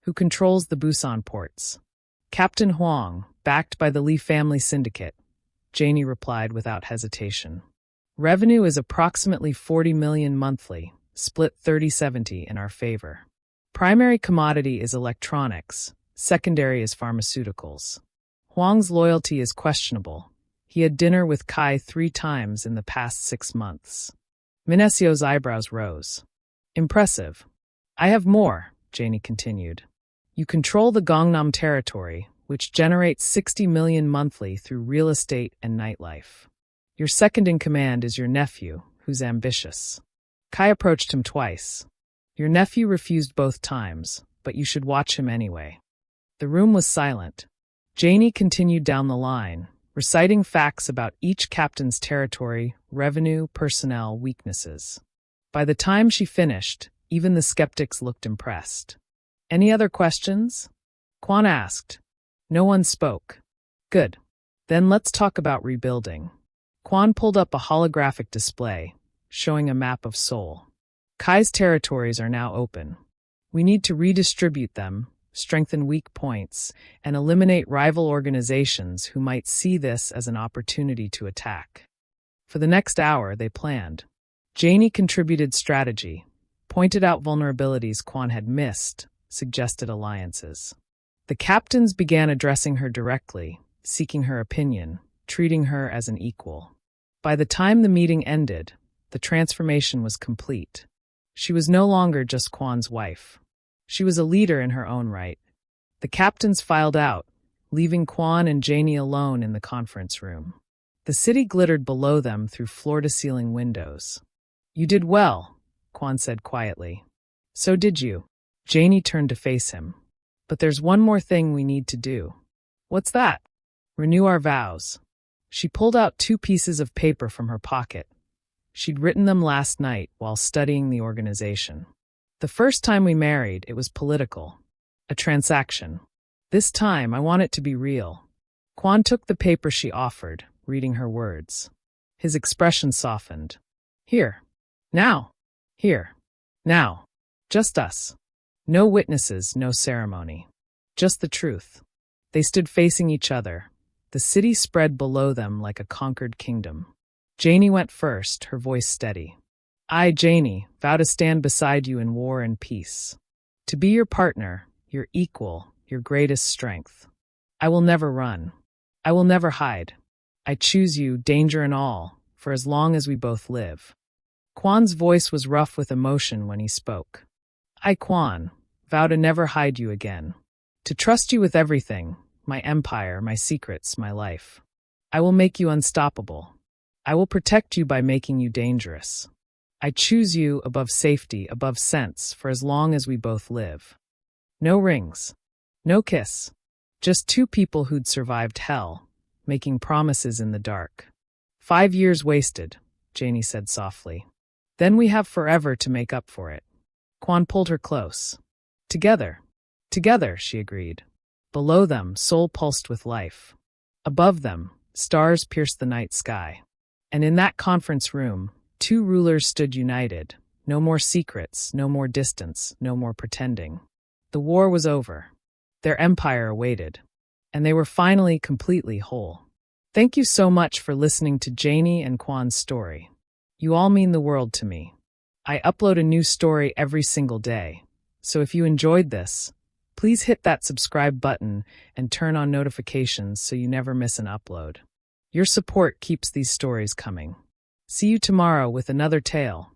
Who controls the Busan ports? Captain Huang, backed by the Li family syndicate. Janie replied without hesitation. Revenue is approximately 40 million monthly, split 30-70 in our favor. Primary commodity is electronics, secondary is pharmaceuticals. Huang's loyalty is questionable. He had dinner with Kai 3 times in the past 6 months. Minesio's eyebrows rose. Impressive. I have more, Janie continued. You control the Gangnam territory, which generates 60 million monthly through real estate and nightlife. Your second in command is your nephew, who's ambitious. Kai approached him twice. Your nephew refused both times, but you should watch him anyway. The room was silent. Janie continued down the line, reciting facts about each captain's territory, revenue, personnel, weaknesses. By the time she finished, even the skeptics looked impressed. Any other questions? Quan asked. No one spoke. Good. Then let's talk about rebuilding. Quan pulled up a holographic display, showing a map of Seoul. Kai's territories are now open. We need to redistribute them, strengthen weak points, and eliminate rival organizations who might see this as an opportunity to attack. For the next hour, they planned. Janie contributed strategy, pointed out vulnerabilities Quan had missed, suggested alliances. The captains began addressing her directly, seeking her opinion, treating her as an equal. By the time the meeting ended, the transformation was complete. She was no longer just Quan's wife. She was a leader in her own right. The captains filed out, leaving Quan and Janie alone in the conference room. The city glittered below them through floor-to-ceiling windows. "You did well," Quan said quietly. "So did you." Janie turned to face him. "But there's one more thing we need to do." "What's that?" "Renew our vows." She pulled out 2 pieces of paper from her pocket. She'd written them last night while studying the organization. "The first time we married, it was political. A transaction. This time, I want it to be real." Quan took the paper she offered, reading her words. His expression softened. "Here. Now. Here. Now. Just us. No witnesses, no ceremony. Just the truth." They stood facing each other. The city spread below them like a conquered kingdom. Janie went first, her voice steady. "I, Janie, vow to stand beside you in war and peace. To be your partner, your equal, your greatest strength. I will never run. I will never hide. I choose you, danger and all, for as long as we both live." Quan's voice was rough with emotion when he spoke. "I, Quan, vow to never hide you again. To trust you with everything, my empire, my secrets, my life. I will make you unstoppable. I will protect you by making you dangerous. I choose you above safety, above sense, for as long as we both live. No rings. No kiss. Just 2 people who'd survived hell, making promises in the dark. 5 years wasted," Janie said softly. "Then we have forever to make up for it." Quan pulled her close. "Together. Together," she agreed. Below them, soul pulsed with life. Above them, stars pierced the night sky. And in that conference room, 2 rulers stood united. No more secrets, no more distance, no more pretending. The war was over. Their empire awaited. And they were finally completely whole. Thank you so much for listening to Janie and Quan's story. You all mean the world to me. I upload a new story every single day. So if you enjoyed this, please hit that subscribe button and turn on notifications so you never miss an upload. Your support keeps these stories coming. See you tomorrow with another tale.